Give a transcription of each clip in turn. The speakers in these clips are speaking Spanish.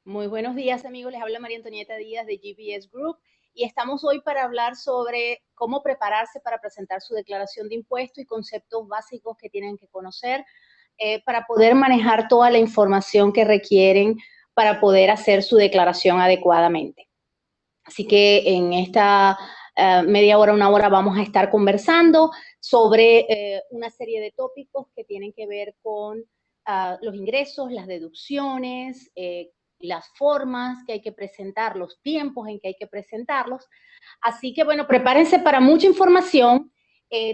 Muy buenos días, amigos. Les habla María Antonieta Díaz de GPS Group y estamos hoy para hablar sobre cómo prepararse para presentar su declaración de impuestos y conceptos básicos que tienen que conocer para poder manejar toda la información que requieren para poder hacer su declaración adecuadamente. Así que en esta media hora, una hora, vamos a estar conversando sobre una serie de tópicos que tienen que ver con los ingresos, las deducciones, las formas que hay que presentar, los tiempos en que hay que presentarlos. Así que, bueno, prepárense para mucha información.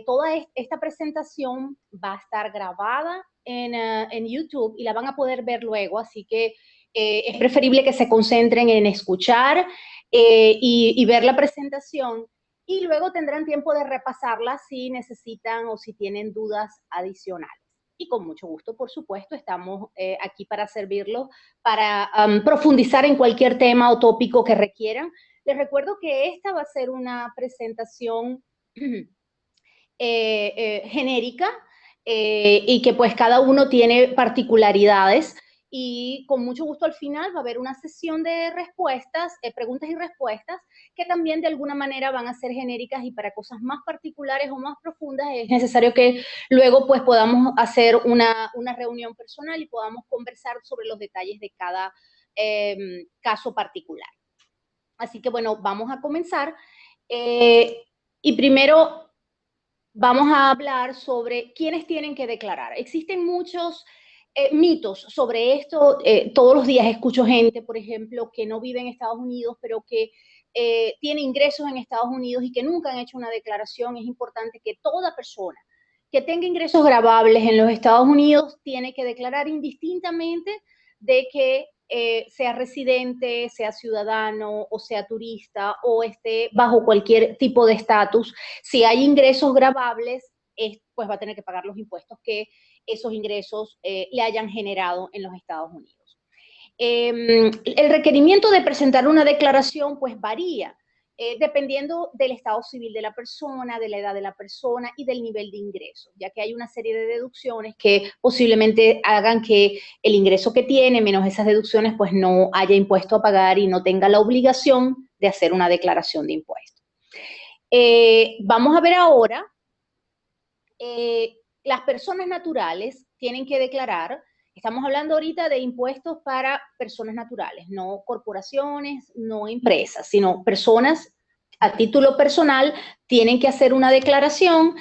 Toda esta presentación va a estar grabada en YouTube y la van a poder ver luego, así que es preferible que se concentren en escuchar y ver la presentación y luego tendrán tiempo de repasarla si necesitan o si tienen dudas adicionales. Y con mucho gusto, por supuesto, estamos aquí para servirlos, para profundizar en cualquier tema o tópico que requieran. Les recuerdo que esta va a ser una presentación genérica y que pues cada uno tiene particularidades y con mucho gusto al final va a haber una sesión de respuestas, preguntas y respuestas que también de alguna manera van a ser genéricas y para cosas más particulares o más profundas es necesario que luego pues podamos hacer una reunión personal y podamos conversar sobre los detalles de cada caso particular. Así que bueno, vamos a comenzar. Y primero vamos a hablar sobre quiénes tienen que declarar. Existen muchos mitos sobre esto. Todos los días escucho gente, por ejemplo, que no vive en Estados Unidos, pero que tiene ingresos en Estados Unidos y que nunca han hecho una declaración. Es importante que toda persona que tenga ingresos gravables en los Estados Unidos tiene que declarar indistintamente de que sea residente, sea ciudadano o sea turista o esté bajo cualquier tipo de estatus. Si hay ingresos gravables, pues va a tener que pagar los impuestos que esos ingresos le hayan generado en los Estados Unidos. El requerimiento de presentar una declaración pues varía dependiendo del estado civil de la persona, de la edad de la persona y del nivel de ingresos, ya que hay una serie de deducciones que posiblemente hagan que el ingreso que tiene menos esas deducciones pues no haya impuesto a pagar y no tenga la obligación de hacer una declaración de impuestos. Vamos a ver ahora, las personas naturales tienen que declarar. Estamos hablando ahorita de impuestos para personas naturales, no corporaciones, no empresas, sino personas a título personal tienen que hacer una declaración.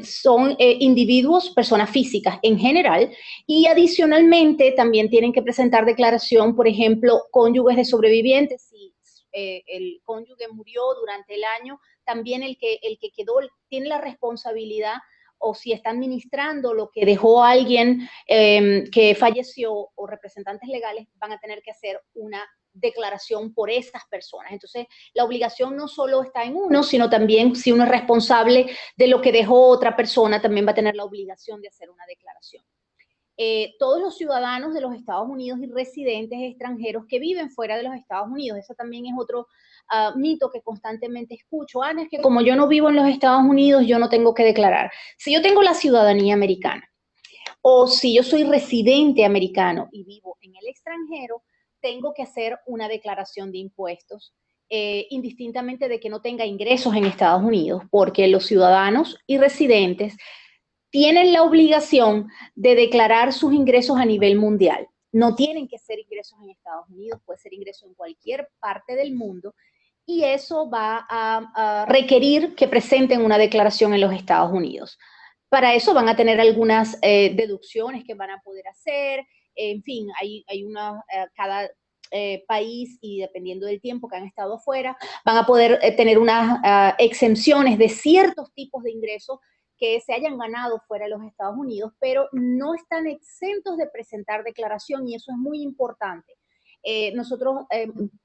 Son individuos, personas físicas en general, y adicionalmente también tienen que presentar declaración, por ejemplo, cónyuges de sobrevivientes, si el cónyuge murió durante el año, también el que quedó tiene la responsabilidad o si está administrando lo que dejó alguien que falleció o representantes legales van a tener que hacer una declaración por esas personas. Entonces, la obligación no solo está en uno, sino también si uno es responsable de lo que dejó otra persona, también va a tener la obligación de hacer una declaración. Todos los ciudadanos de los Estados Unidos y residentes extranjeros que viven fuera de los Estados Unidos. Eso también es otro mito que constantemente escucho. Ana, es que como yo no vivo en los Estados Unidos, yo no tengo que declarar. Si yo tengo la ciudadanía americana o si yo soy residente americano y vivo en el extranjero, tengo que hacer una declaración de impuestos. Indistintamente de que no tenga ingresos en Estados Unidos, porque los ciudadanos y residentes tienen la obligación de declarar sus ingresos a nivel mundial. No tienen que ser ingresos en Estados Unidos, puede ser ingreso en cualquier parte del mundo y eso va a requerir que presenten una declaración en los Estados Unidos. Para eso van a tener algunas deducciones que van a poder hacer, en fin, hay una, cada país y dependiendo del tiempo que han estado afuera, van a poder tener unas exenciones de ciertos tipos de ingresos que se hayan ganado fuera de los Estados Unidos, pero no están exentos de presentar declaración y eso es muy importante. Nosotros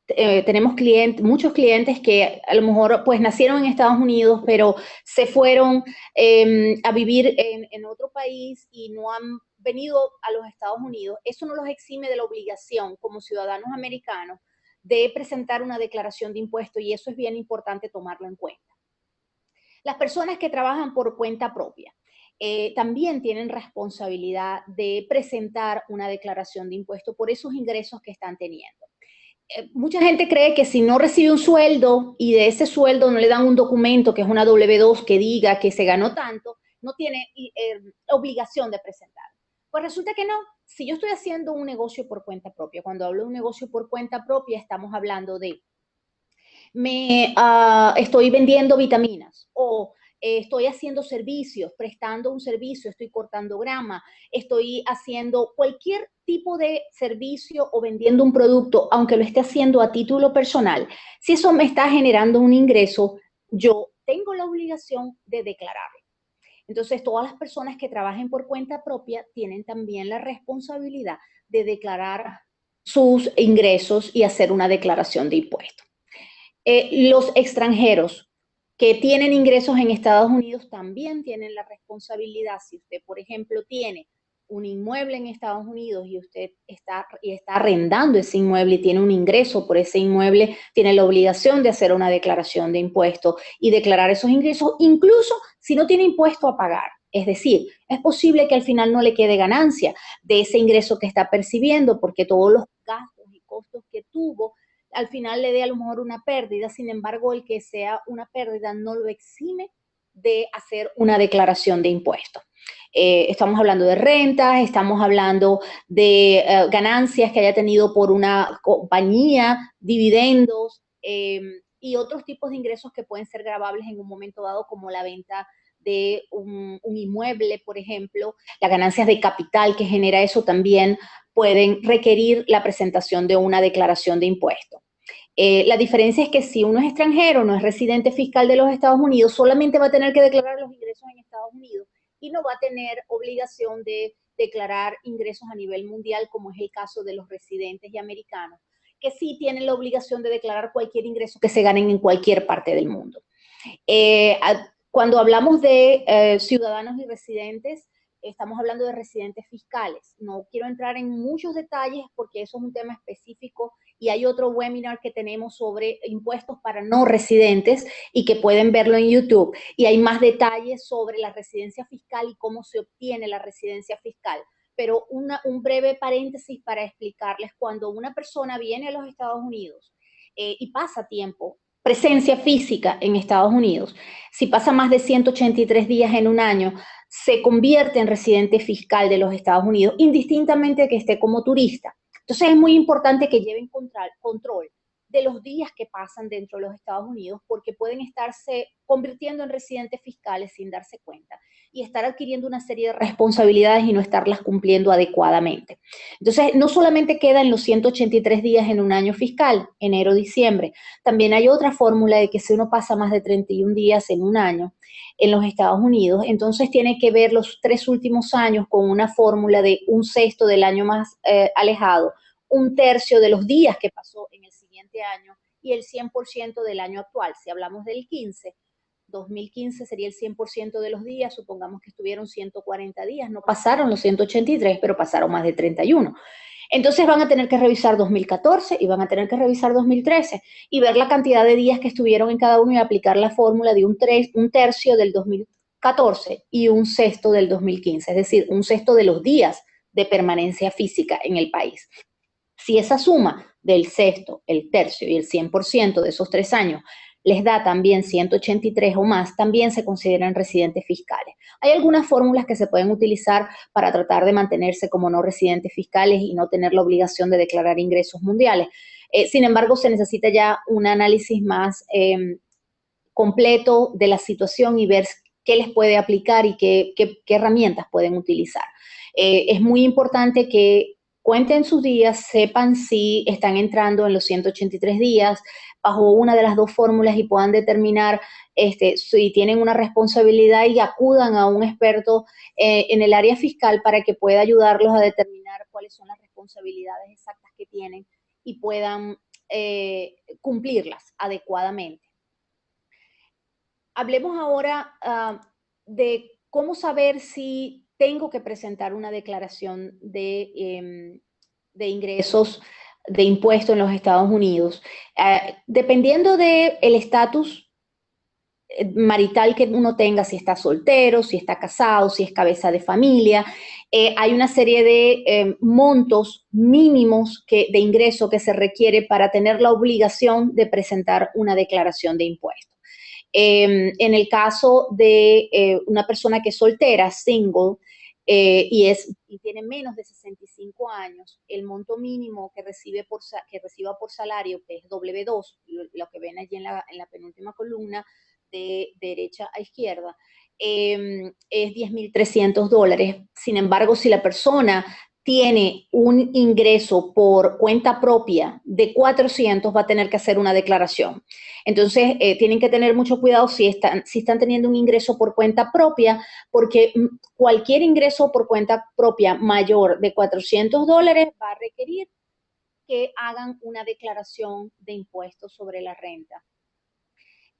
tenemos muchos clientes que a lo mejor pues nacieron en Estados Unidos, pero se fueron a vivir en otro país y no han venido a los Estados Unidos. Eso no los exime de la obligación como ciudadanos americanos de presentar una declaración de impuestos y eso es bien importante tomarlo en cuenta. Las personas que trabajan por cuenta propia. también tienen responsabilidad de presentar una declaración de impuestos por esos ingresos que están teniendo. Mucha gente cree que si no recibe un sueldo y de ese sueldo no le dan un documento que es una W2 que diga que se ganó tanto, no tiene obligación de presentar. Pues resulta que no. Si yo estoy haciendo un negocio por cuenta propia, cuando hablo de un negocio por cuenta propia, estamos hablando de estoy vendiendo vitaminas o estoy haciendo servicios, prestando un servicio, estoy cortando grama, estoy haciendo cualquier tipo de servicio o vendiendo un producto, aunque lo esté haciendo a título personal, si eso me está generando un ingreso, yo tengo la obligación de declararlo. Entonces, todas las personas que trabajen por cuenta propia tienen también la responsabilidad de declarar sus ingresos y hacer una declaración de impuestos. Los extranjeros que tienen ingresos en Estados Unidos también tienen la responsabilidad. Si usted, por ejemplo, tiene un inmueble en Estados Unidos y usted está arrendando ese inmueble y tiene un ingreso por ese inmueble, tiene la obligación de hacer una declaración de impuestos y declarar esos ingresos, incluso si no tiene impuesto a pagar. Es decir, es posible que al final no le quede ganancia de ese ingreso que está percibiendo porque todos los gastos y costos que tuvo al final le dé a lo mejor una pérdida. Sin embargo, el que sea una pérdida no lo exime de hacer una declaración de impuestos. Estamos hablando de rentas, estamos hablando de ganancias que haya tenido por una compañía, dividendos y otros tipos de ingresos que pueden ser gravables en un momento dado, como la venta de un inmueble, por ejemplo. Las ganancias de capital que genera eso también pueden requerir la presentación de una declaración de impuestos. La diferencia es que si uno es extranjero, no es residente fiscal de los Estados Unidos, solamente va a tener que declarar los ingresos en Estados Unidos y no va a tener obligación de declarar ingresos a nivel mundial, como es el caso de los residentes y americanos, que sí tienen la obligación de declarar cualquier ingreso que se ganen en cualquier parte del mundo. Cuando hablamos de ciudadanos y residentes, estamos hablando de residentes fiscales. No quiero entrar en muchos detalles porque eso es un tema específico y hay otro webinar que tenemos sobre impuestos para no residentes y que pueden verlo en YouTube. Y hay más detalles sobre la residencia fiscal y cómo se obtiene la residencia fiscal. Pero un breve paréntesis para explicarles, cuando una persona viene a los Estados Unidos y pasa tiempo, presencia física en Estados Unidos, si pasa más de 183 días en un año, se convierte en residente fiscal de los Estados Unidos, indistintamente de que esté como turista. Entonces es muy importante que lleven control de los días que pasan dentro de los Estados Unidos, porque pueden estarse convirtiendo en residentes fiscales sin darse cuenta y estar adquiriendo una serie de responsabilidades y no estarlas cumpliendo adecuadamente. Entonces, no solamente quedan los 183 días en un año fiscal, enero, diciembre, también hay otra fórmula de que si uno pasa más de 31 días en un año en los Estados Unidos, entonces tiene que ver los 3 últimos años con una fórmula de un sexto del año más alejado, un tercio de los días que pasó en el siguiente año y el 100% del año actual. Si hablamos del 2015 sería el 100% de los días, supongamos que estuvieron 140 días, no pasaron los 183, pero pasaron más de 31. Entonces van a tener que revisar 2014 y van a tener que revisar 2013 y ver la cantidad de días que estuvieron en cada uno y aplicar la fórmula de un tercio del 2014 y un sexto del 2015, es decir, un sexto de los días de permanencia física en el país. Si esa suma del sexto, el tercio y el 100% de esos 3 años les da también 183 o más, también se consideran residentes fiscales. Hay algunas fórmulas que se pueden utilizar para tratar de mantenerse como no residentes fiscales y no tener la obligación de declarar ingresos mundiales. Sin embargo, se necesita ya un análisis más completo de la situación y ver qué les puede aplicar y qué herramientas pueden utilizar. Es muy importante que cuenten sus días, sepan si están entrando en los 183 días bajo una de las dos fórmulas y puedan determinar si tienen una responsabilidad y acudan a un experto en el área fiscal para que pueda ayudarlos a determinar cuáles son las responsabilidades exactas que tienen y puedan cumplirlas adecuadamente. Hablemos ahora de cómo saber si tengo que presentar una declaración de ingresos de impuestos en los Estados Unidos. Dependiendo del estatus marital que uno tenga, si está soltero, si está casado, si es cabeza de familia. Hay una serie de montos mínimos de ingreso que se requiere para tener la obligación de presentar una declaración de impuestos. En el caso de una persona que es soltera, single, y tiene menos de 65 años, el monto mínimo que reciba por salario, que es W2, lo que ven allí en la penúltima columna, de derecha a izquierda, es $10,300. Sin embargo, si la persona tiene un ingreso por cuenta propia de 400, va a tener que hacer una declaración. Entonces, tienen que tener mucho cuidado si están teniendo un ingreso por cuenta propia, porque cualquier ingreso por cuenta propia mayor de $400 va a requerir que hagan una declaración de impuestos sobre la renta.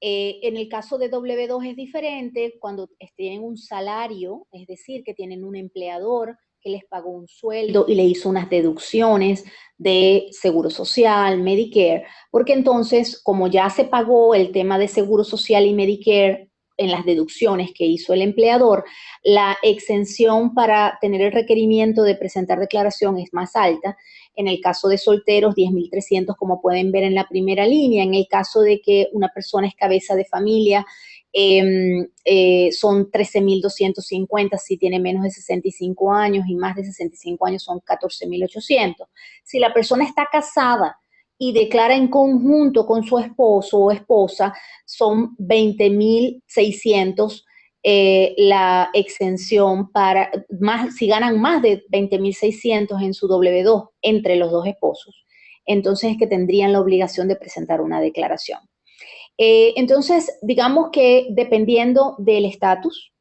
En el caso de W2 es diferente cuando tienen un salario, es decir, que tienen un empleador que les pagó un sueldo y le hizo unas deducciones de seguro social, Medicare, porque entonces, como ya se pagó el tema de seguro social y Medicare en las deducciones que hizo el empleador, la exención para tener el requerimiento de presentar declaración es más alta. En el caso de solteros, 10,300, como pueden ver en la primera línea. En el caso de que una persona es cabeza de familia, son 13,250 si tiene menos de 65 años, y más de 65 años son 14,800. Si la persona está casada y declara en conjunto con su esposo o esposa, son 20,600 la exención para más, si ganan más de 20,600 en su W2 entre los dos esposos. Entonces es que tendrían la obligación de presentar una declaración. Entonces, digamos que dependiendo del estatus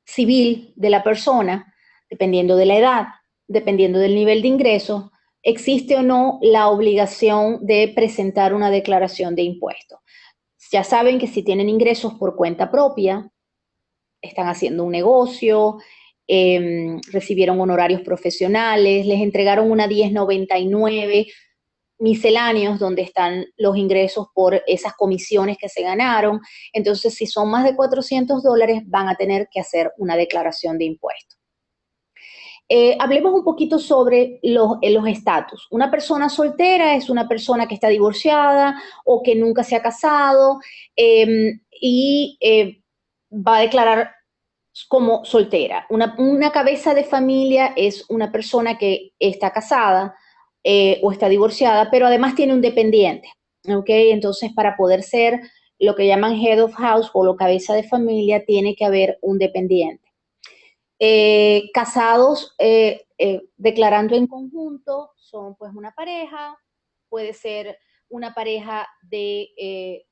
civil de la persona, dependiendo de la edad, dependiendo del nivel de ingresos, existe o no la obligación de presentar una declaración de impuestos. Ya saben que si tienen ingresos por cuenta propia, están haciendo un negocio, recibieron honorarios profesionales, les entregaron una 1099 misceláneos donde están los ingresos por esas comisiones que se ganaron. Entonces, si son más de $400, van a tener que hacer una declaración de impuestos. Hablemos un poquito sobre los estatus. Una persona soltera es una persona que está divorciada o que nunca se ha casado, y va a declarar como soltera. Una cabeza de familia es una persona que está casada o está divorciada, pero además tiene un dependiente. ¿Ok? Entonces, para poder ser lo que llaman head of house o la cabeza de familia, tiene que haber un dependiente. Casados declarando en conjunto son pues una pareja, puede ser una pareja de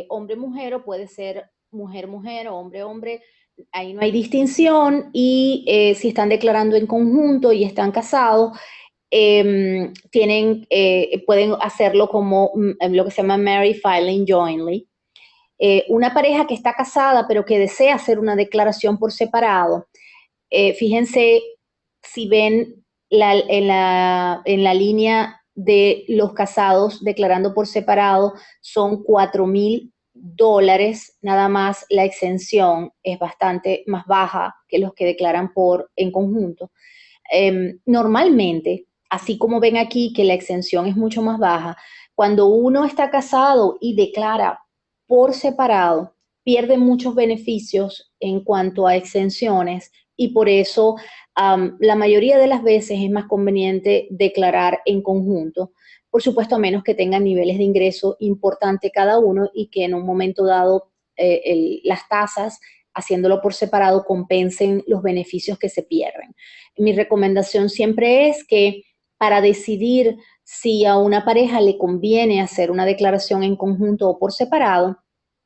hombre-mujer, o puede ser mujer-mujer o hombre-hombre. Ahí no hay distinción. Y si están declarando en conjunto y están casados, pueden hacerlo como lo que se llama married filing jointly. Una pareja que está casada pero que desea hacer una declaración por separado, fíjense si ven en la línea de los casados declarando por separado, son $4,000 nada más. La exención es bastante más baja que los que declaran en conjunto. Normalmente, así como ven aquí que la exención es mucho más baja, cuando uno está casado y declara por separado, pierde muchos beneficios en cuanto a exenciones, y por eso la mayoría de las veces es más conveniente declarar en conjunto, por supuesto a menos que tengan niveles de ingreso importante cada uno y que en un momento dado las tasas, haciéndolo por separado, compensen los beneficios que se pierden. Mi recomendación siempre es que para decidir si a una pareja le conviene hacer una declaración en conjunto o por separado,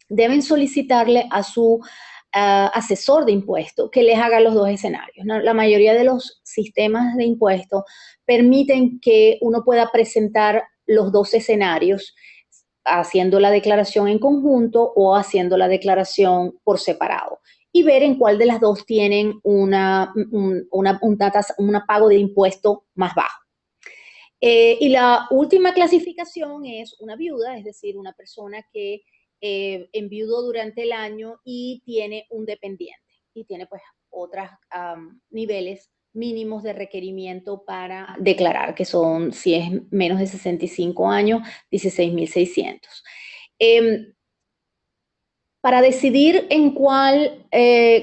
deben solicitarle a su asesor de impuestos que les haga los dos escenarios, ¿no? La mayoría de los sistemas de impuestos permiten que uno pueda presentar los dos escenarios, haciendo la declaración en conjunto o haciendo la declaración por separado, y ver en cuál de las dos tienen un pago de impuesto más bajo. Y la última clasificación es una viuda, es decir, una persona que enviudó durante el año y tiene un dependiente y tiene pues otros niveles mínimos de requerimiento para declarar, que son, si es menos de 65 años, 16.600. Para decidir en cuál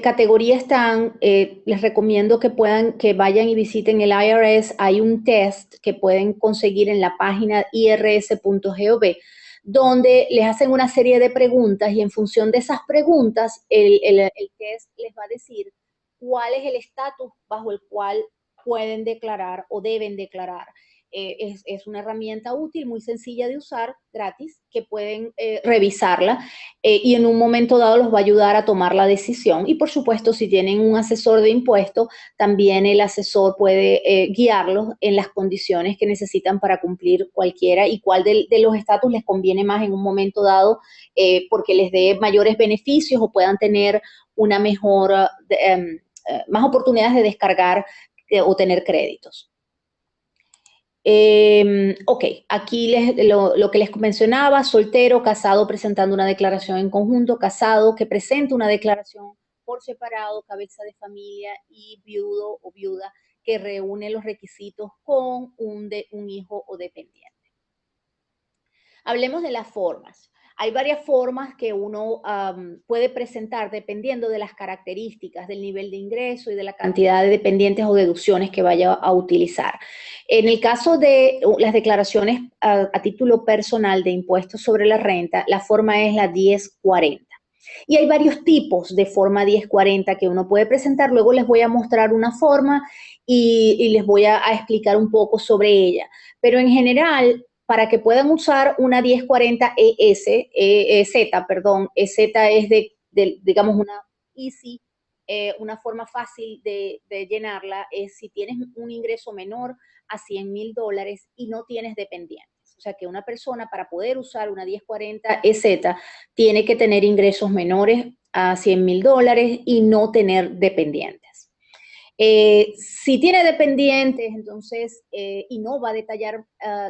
categoría están, les recomiendo que vayan y visiten el IRS. Hay un test que pueden conseguir en la página irs.gov, donde les hacen una serie de preguntas y en función de esas preguntas, el test les va a decir cuál es el estatus bajo el cual pueden declarar o deben declarar. Es una herramienta útil, muy sencilla de usar, gratis, que pueden revisarla y en un momento dado los va a ayudar a tomar la decisión. Y por supuesto, si tienen un asesor de impuestos, también el asesor puede guiarlos en las condiciones que necesitan para cumplir cualquiera y cuál de los estatus les conviene más en un momento dado porque les dé mayores beneficios o puedan tener una mejor, más oportunidades de descargar o tener créditos. Ok, aquí lo que les mencionaba: soltero, casado presentando una declaración en conjunto, casado que presenta una declaración por separado, cabeza de familia, y viudo o viuda que reúne los requisitos con un hijo o dependiente. Hablemos de las formas. Hay varias formas que uno puede presentar dependiendo de las características, del nivel de ingreso y de la cantidad de dependientes o deducciones que vaya a utilizar. En el caso de las declaraciones a título personal de impuestos sobre la renta, la forma es la 1040. Y hay varios tipos de forma 1040 que uno puede presentar. Luego les voy a mostrar una forma y les voy a explicar un poco sobre ella. Pero en general, para que puedan usar una 1040 EZ, perdón, EZ es digamos, una easy, una forma fácil de llenarla, es si tienes un ingreso menor a $100,000 y no tienes dependientes. O sea, que una persona, para poder usar una 1040 EZ, tiene que tener ingresos menores a $100,000 y no tener dependientes. Si tiene dependientes, entonces, y no va a detallar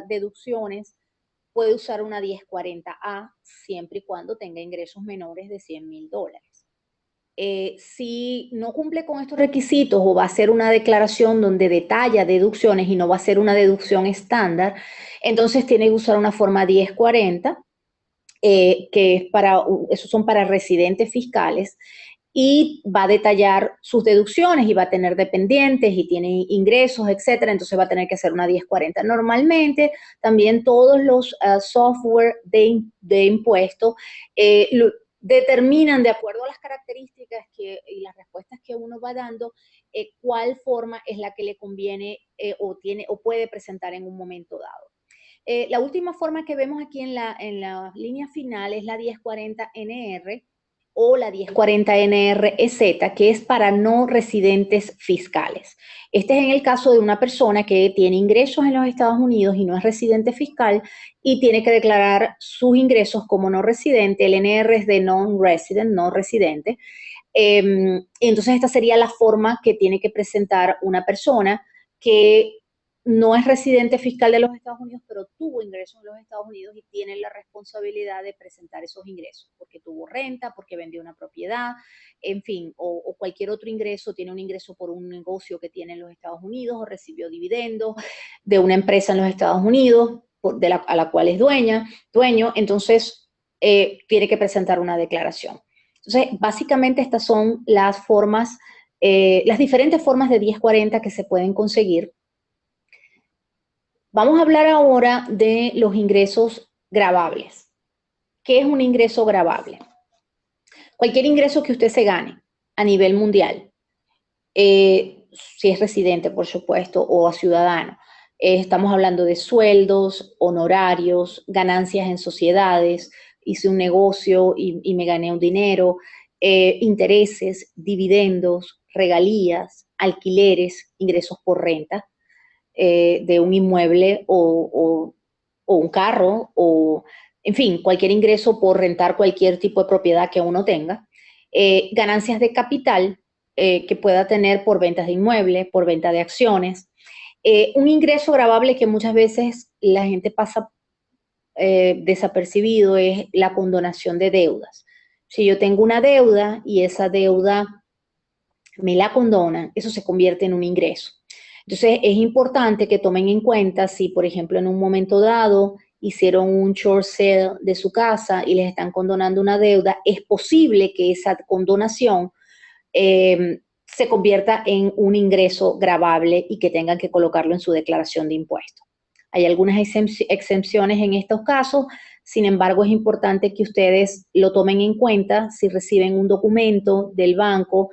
deducciones, puede usar una 1040A siempre y cuando tenga ingresos menores de $100,000. Si no cumple con estos requisitos o va a hacer una declaración donde detalla deducciones y no va a ser una deducción estándar, entonces tiene que usar una forma 1040, que es esos son para residentes fiscales, y va a detallar sus deducciones y va a tener dependientes y tiene ingresos, etcétera. Entonces va a tener que hacer una 1040. Normalmente también todos los software de impuestos determinan, de acuerdo a las características y las respuestas que uno va dando, cuál forma es la que le conviene o puede presentar en un momento dado. La última forma que vemos aquí en la línea final es la 1040NR o la 1040NREZ, que es para no residentes fiscales. Este es en el caso de una persona que tiene ingresos en los Estados Unidos y no es residente fiscal y tiene que declarar sus ingresos como no residente. El NR es de non-resident, no residente. Entonces esta sería la forma que tiene que presentar una persona que no es residente fiscal de los Estados Unidos, pero tuvo ingresos en los Estados Unidos y tiene la responsabilidad de presentar esos ingresos, porque tuvo renta, porque vendió una propiedad, en fin, o cualquier otro ingreso, tiene un ingreso por un negocio que tiene en los Estados Unidos, o recibió dividendos de una empresa en los Estados Unidos, a la cual es dueño, entonces tiene que presentar una declaración. Entonces, básicamente estas son las formas, las diferentes formas de 1040 que se pueden conseguir. Vamos a hablar ahora de los ingresos gravables. ¿Qué es un ingreso gravable? Cualquier ingreso que usted se gane a nivel mundial, si es residente, por supuesto, o a ciudadano. Estamos hablando de sueldos, honorarios, ganancias en sociedades, hice un negocio y me gané un dinero, intereses, dividendos, regalías, alquileres, ingresos por renta de un inmueble o un carro, o en fin, cualquier ingreso por rentar cualquier tipo de propiedad que uno tenga, ganancias de capital que pueda tener por ventas de inmuebles, por venta de acciones, un ingreso gravable que muchas veces la gente pasa desapercibido es la condonación de deudas. Si yo tengo una deuda y esa deuda me la condonan, eso se convierte en un ingreso. Entonces, es importante que tomen en cuenta si, por ejemplo, en un momento dado hicieron un short sale de su casa y les están condonando una deuda, es posible que esa condonación se convierta en un ingreso gravable y que tengan que colocarlo en su declaración de impuestos. Hay algunas exenciones en estos casos, sin embargo, es importante que ustedes lo tomen en cuenta si reciben un documento del banco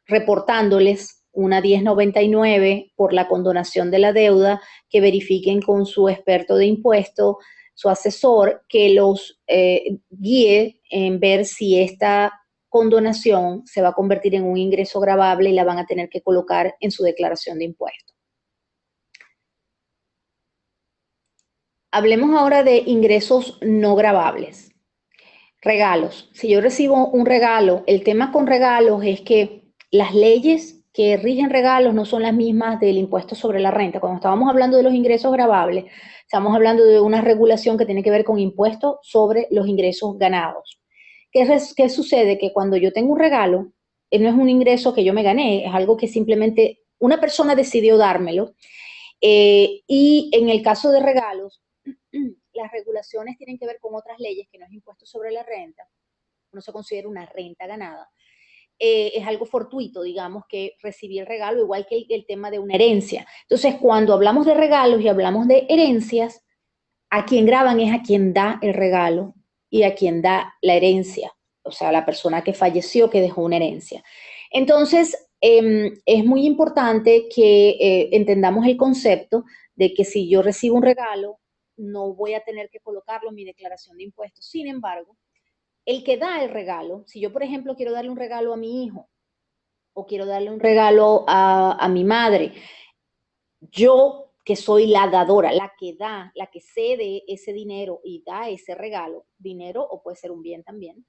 reportándoles una 1099 por la condonación de la deuda, que verifiquen con su experto de impuestos, su asesor, que los guíe en ver si esta condonación se va a convertir en un ingreso gravable y la van a tener que colocar en su declaración de impuestos. Hablemos ahora de ingresos no gravables. Regalos. Si yo recibo un regalo, el tema con regalos es que las leyes que rigen regalos no son las mismas del impuesto sobre la renta. Cuando estábamos hablando de los ingresos gravables, estamos hablando de una regulación que tiene que ver con impuestos sobre los ingresos ganados. ¿Qué sucede? Que cuando yo tengo un regalo, no es un ingreso que yo me gané, es algo que simplemente una persona decidió dármelo. Y en el caso de regalos, las regulaciones tienen que ver con otras leyes que no es impuesto sobre la renta, no se considera una renta ganada. Es algo fortuito, digamos, que recibí el regalo, igual que el tema de una herencia. Entonces, cuando hablamos de regalos y hablamos de herencias, a quien graban es a quien da el regalo y a quien da la herencia, o sea, la persona que falleció, que dejó una herencia. Entonces, es muy importante que entendamos el concepto de que si yo recibo un regalo, no voy a tener que colocarlo en mi declaración de impuestos. Sin embargo, el que da el regalo, si yo, por ejemplo, quiero darle un regalo a mi hijo o quiero darle un regalo a mi madre, yo que soy la dadora, la que da, la que cede ese dinero y da ese regalo, dinero o puede ser un bien también,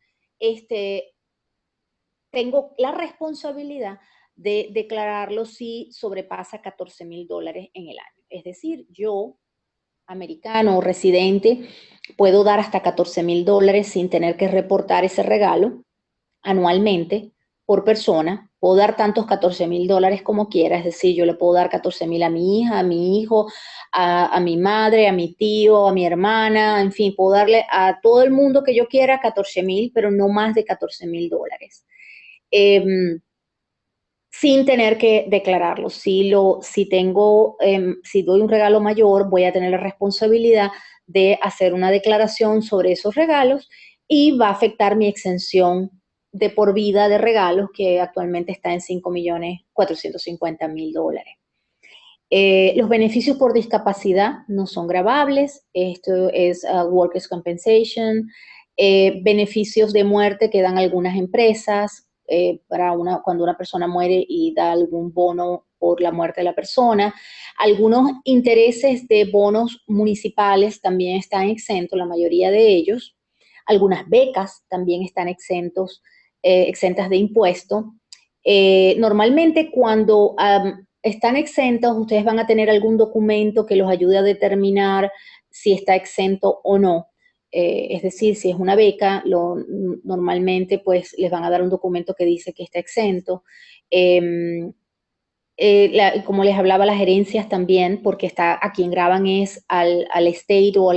tengo la responsabilidad de declararlo si sobrepasa $14,000 en el año. Es decir, yo, americano o residente, puedo dar hasta $14,000 sin tener que reportar ese regalo anualmente por persona. Puedo dar tantos $14,000 como quiera, es decir, yo le puedo dar 14,000 a mi hija, a mi hijo, a mi madre, a mi tío, a mi hermana, en fin, puedo darle a todo el mundo que yo quiera 14,000, pero no más de $14,000. Sin tener que declararlo. Si doy un regalo mayor, voy a tener la responsabilidad de hacer una declaración sobre esos regalos y va a afectar mi exención de por vida de regalos, que actualmente está en $5,450,000. Los beneficios por discapacidad no son gravables. Esto es Workers' Compensation. Beneficios de muerte que dan algunas empresas cuando una persona muere y da algún bono por la muerte de la persona. Algunos intereses de bonos municipales también están exentos, la mayoría de ellos. Algunas becas también están exentas de impuesto. Normalmente cuando están exentos, ustedes van a tener algún documento que los ayude a determinar si está exento o no. Es decir, si es una beca, normalmente pues les van a dar un documento que dice que está exento. Como les hablaba, las herencias también, porque a quien graban es al estate o a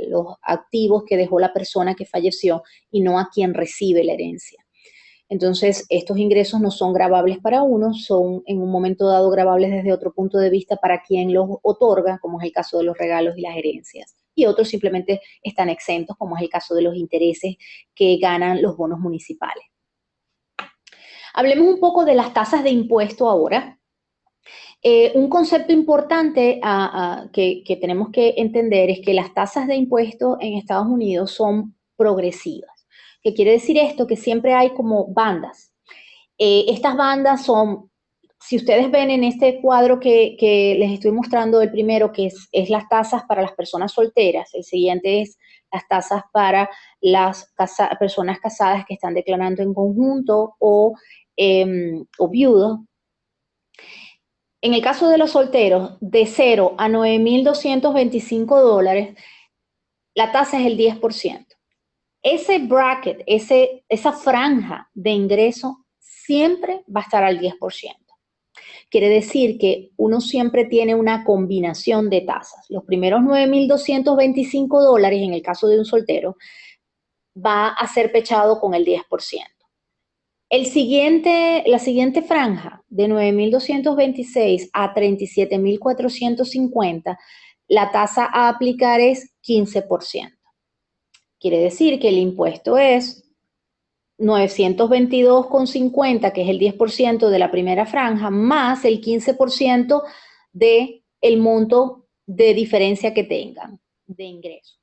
los activos que dejó la persona que falleció y no a quien recibe la herencia. Entonces, estos ingresos no son gravables para uno, son en un momento dado gravables desde otro punto de vista para quien los otorga, como es el caso de los regalos y las herencias. Y otros simplemente están exentos, como es el caso de los intereses que ganan los bonos municipales. Hablemos un poco de las tasas de impuesto ahora. Un concepto importante que tenemos que entender es que las tasas de impuesto en Estados Unidos son progresivas. ¿Qué quiere decir esto? Que siempre hay como bandas. Estas bandas son, si ustedes ven en este cuadro que les estoy mostrando, el primero que es las tasas para las personas solteras, el siguiente es las tasas para las personas casadas que están declarando en conjunto o viudos. En el caso de los solteros, de 0 a $9,225, la tasa es el 10%. Ese bracket, esa franja de ingreso siempre va a estar al 10%. Quiere decir que uno siempre tiene una combinación de tasas. Los primeros $9,225 en el caso de un soltero va a ser pechado con el 10%. La siguiente franja, de 9,226 a 37,450, la tasa a aplicar es 15%. Quiere decir que el impuesto es 922,50, que es el 10% de la primera franja, más el 15% del monto de diferencia que tengan de ingreso.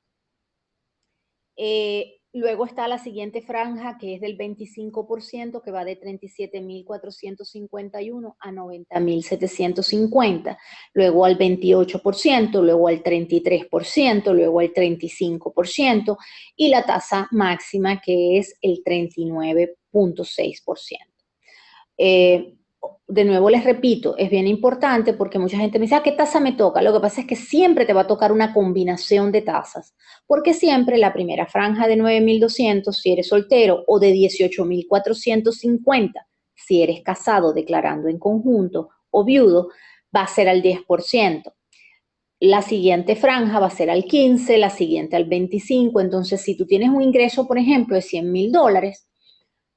Luego está la siguiente franja, que es del 25%, que va de 37,451 a 90,750. Luego al 28%, luego al 33%, luego al 35%, y la tasa máxima, que es el 39,6%. De nuevo les repito, es bien importante porque mucha gente me dice, ¿qué tasa me toca? Lo que pasa es que siempre te va a tocar una combinación de tasas, porque siempre la primera franja de 9,200 si eres soltero, o de 18,450 si eres casado declarando en conjunto o viudo, va a ser al 10%. La siguiente franja va a ser al 15%, la siguiente al 25%. Entonces, si tú tienes un ingreso, por ejemplo, de $100,000,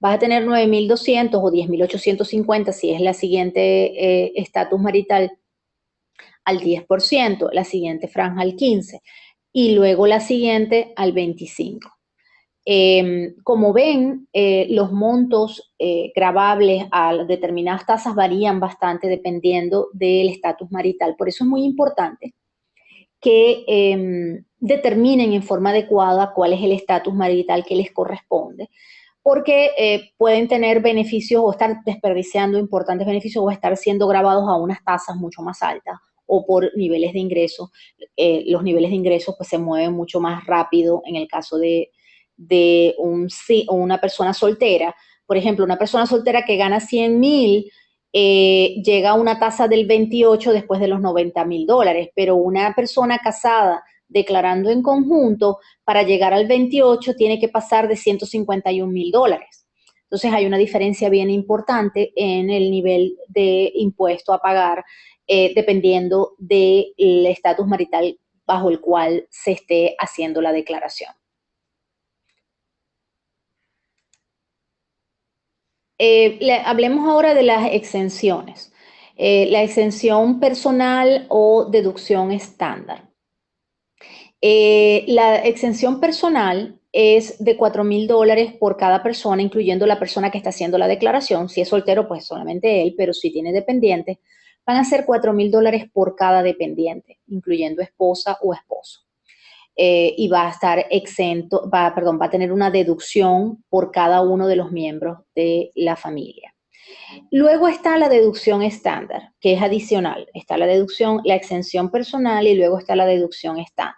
vas a tener 9,200 o 10,850 si es la siguiente estatus marital al 10%, la siguiente franja al 15% y luego la siguiente al 25%. Como ven, los montos gravables a determinadas tasas varían bastante dependiendo del estatus marital. Por eso es muy importante que determinen en forma adecuada cuál es el estatus marital que les corresponde, porque pueden tener beneficios o estar desperdiciando importantes beneficios o estar siendo grabados a unas tasas mucho más altas o por niveles de ingresos. Los niveles de ingresos pues se mueven mucho más rápido en el caso de una persona soltera. Por ejemplo, una persona soltera que gana 100,000 llega a una tasa del 28 después de los $90,000, pero una persona casada declarando en conjunto, para llegar al 28 tiene que pasar de $151,000. Entonces hay una diferencia bien importante en el nivel de impuesto a pagar dependiendo del estatus marital bajo el cual se esté haciendo la declaración. Hablemos ahora de las exenciones. La exención personal o deducción estándar. La exención personal es de $4,000 por cada persona, incluyendo la persona que está haciendo la declaración. Si es soltero, pues solamente él, pero si tiene dependientes, van a ser $4,000 por cada dependiente, incluyendo esposa o esposo. Y va a estar exento, va a tener una deducción por cada uno de los miembros de la familia. Luego está la deducción estándar, que es adicional. Está la exención personal y luego está la deducción estándar.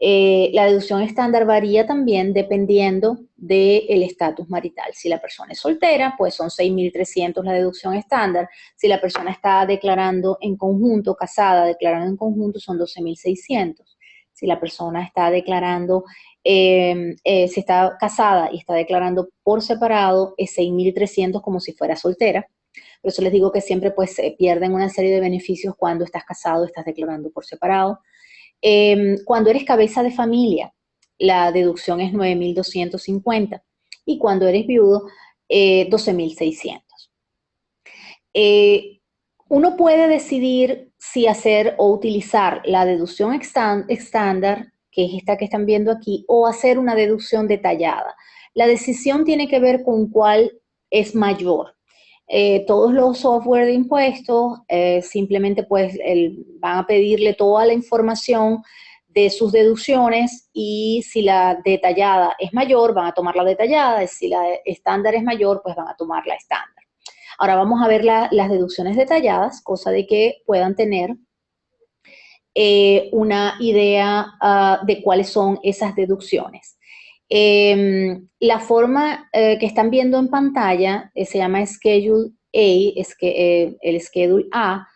La deducción estándar varía también dependiendo del estatus marital. Si la persona es soltera, pues son 6,300 la deducción estándar. Si la persona está declarando en conjunto, casada, declarando en conjunto, son 12,600. Si la persona está declarando, si está casada y está declarando por separado, es 6,300 como si fuera soltera. Por eso les digo que siempre pues se pierden una serie de beneficios cuando estás casado, estás declarando por separado. Cuando eres cabeza de familia, la deducción es 9,250 y cuando eres viudo, 12,600. Uno puede decidir si hacer o utilizar la deducción estándar, que es esta que están viendo aquí, o hacer una deducción detallada. La decisión tiene que ver con cuál es mayor. Todos los software de impuestos simplemente pues van a pedirle toda la información de sus deducciones y si la detallada es mayor, van a tomar la detallada, y si la estándar es mayor, pues van a tomar la estándar. Ahora vamos a ver las deducciones detalladas, cosa de que puedan tener una idea de cuáles son esas deducciones. La forma que están viendo en pantalla se llama Schedule A, el Schedule A,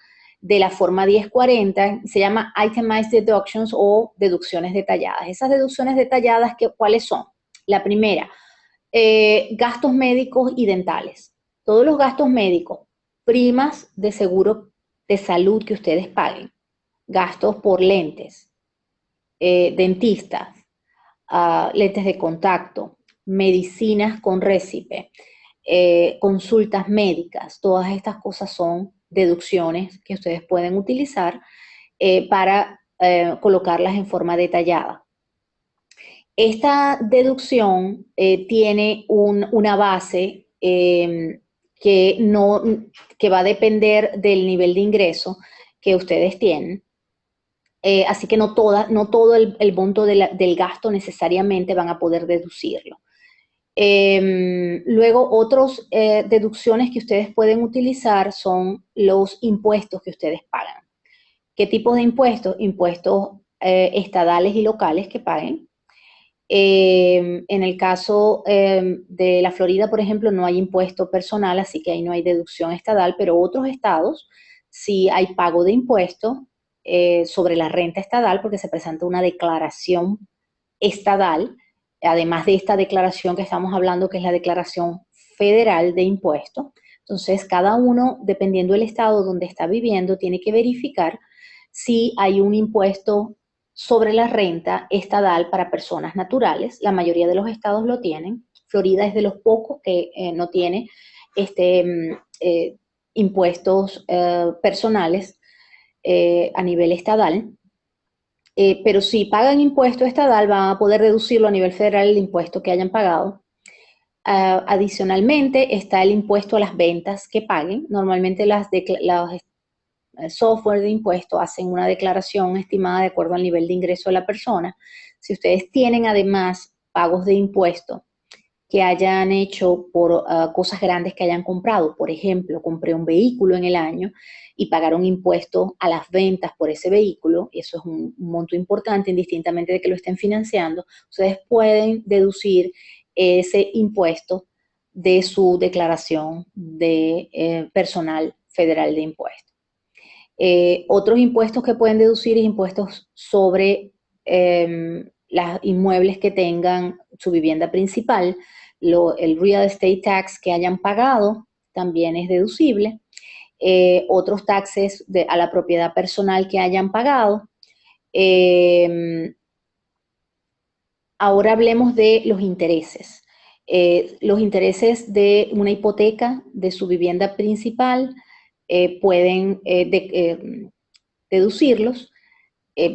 de la forma 1040, se llama Itemized Deductions o deducciones detalladas. Esas deducciones detalladas, ¿cuáles son? La primera, gastos médicos y dentales. Todos los gastos médicos, primas de seguro de salud que ustedes paguen, gastos por lentes, dentistas, lentes de contacto, medicinas con récipe, consultas médicas, todas estas cosas son deducciones que ustedes pueden utilizar para colocarlas en forma detallada. Esta deducción tiene una base que va a depender del nivel de ingreso que ustedes tienen. Así que no todo el monto del gasto necesariamente van a poder deducirlo. Luego, otras deducciones que ustedes pueden utilizar son los impuestos que ustedes pagan. ¿Qué tipos de impuestos? Impuestos estadales y locales que paguen. En el caso de la Florida, por ejemplo, no hay impuesto personal, así que ahí no hay deducción estadal, pero otros estados sí hay pago de impuestos sobre la renta estadal porque se presenta una declaración estadal, además de esta declaración que estamos hablando, que es la declaración federal de impuestos. Entonces, cada uno, dependiendo del estado donde está viviendo, tiene que verificar si hay un impuesto sobre la renta estadal para personas naturales. La mayoría de los estados lo tienen. Florida es de los pocos que no tiene impuestos personales a nivel estadal. Pero si pagan impuesto estadal, van a poder deducirlo a nivel federal el impuesto que hayan pagado. Adicionalmente, está el impuesto a las ventas que paguen. Normalmente los software de impuestos hacen una declaración estimada de acuerdo al nivel de ingreso de la persona. Si ustedes tienen además pagos de impuestos que hayan hecho por cosas grandes que hayan comprado, por ejemplo, compré un vehículo en el año y pagaron impuestos a las ventas por ese vehículo, y eso es un monto importante, indistintamente de que lo estén financiando, ustedes pueden deducir ese impuesto de su declaración de personal federal de impuestos. Otros impuestos que pueden deducir es impuestos sobre los inmuebles que tengan su vivienda principal, el real estate tax que hayan pagado también es deducible, otros taxes a la propiedad personal que hayan pagado. Ahora hablemos de los intereses. Los intereses de una hipoteca de su vivienda principal pueden deducirlos.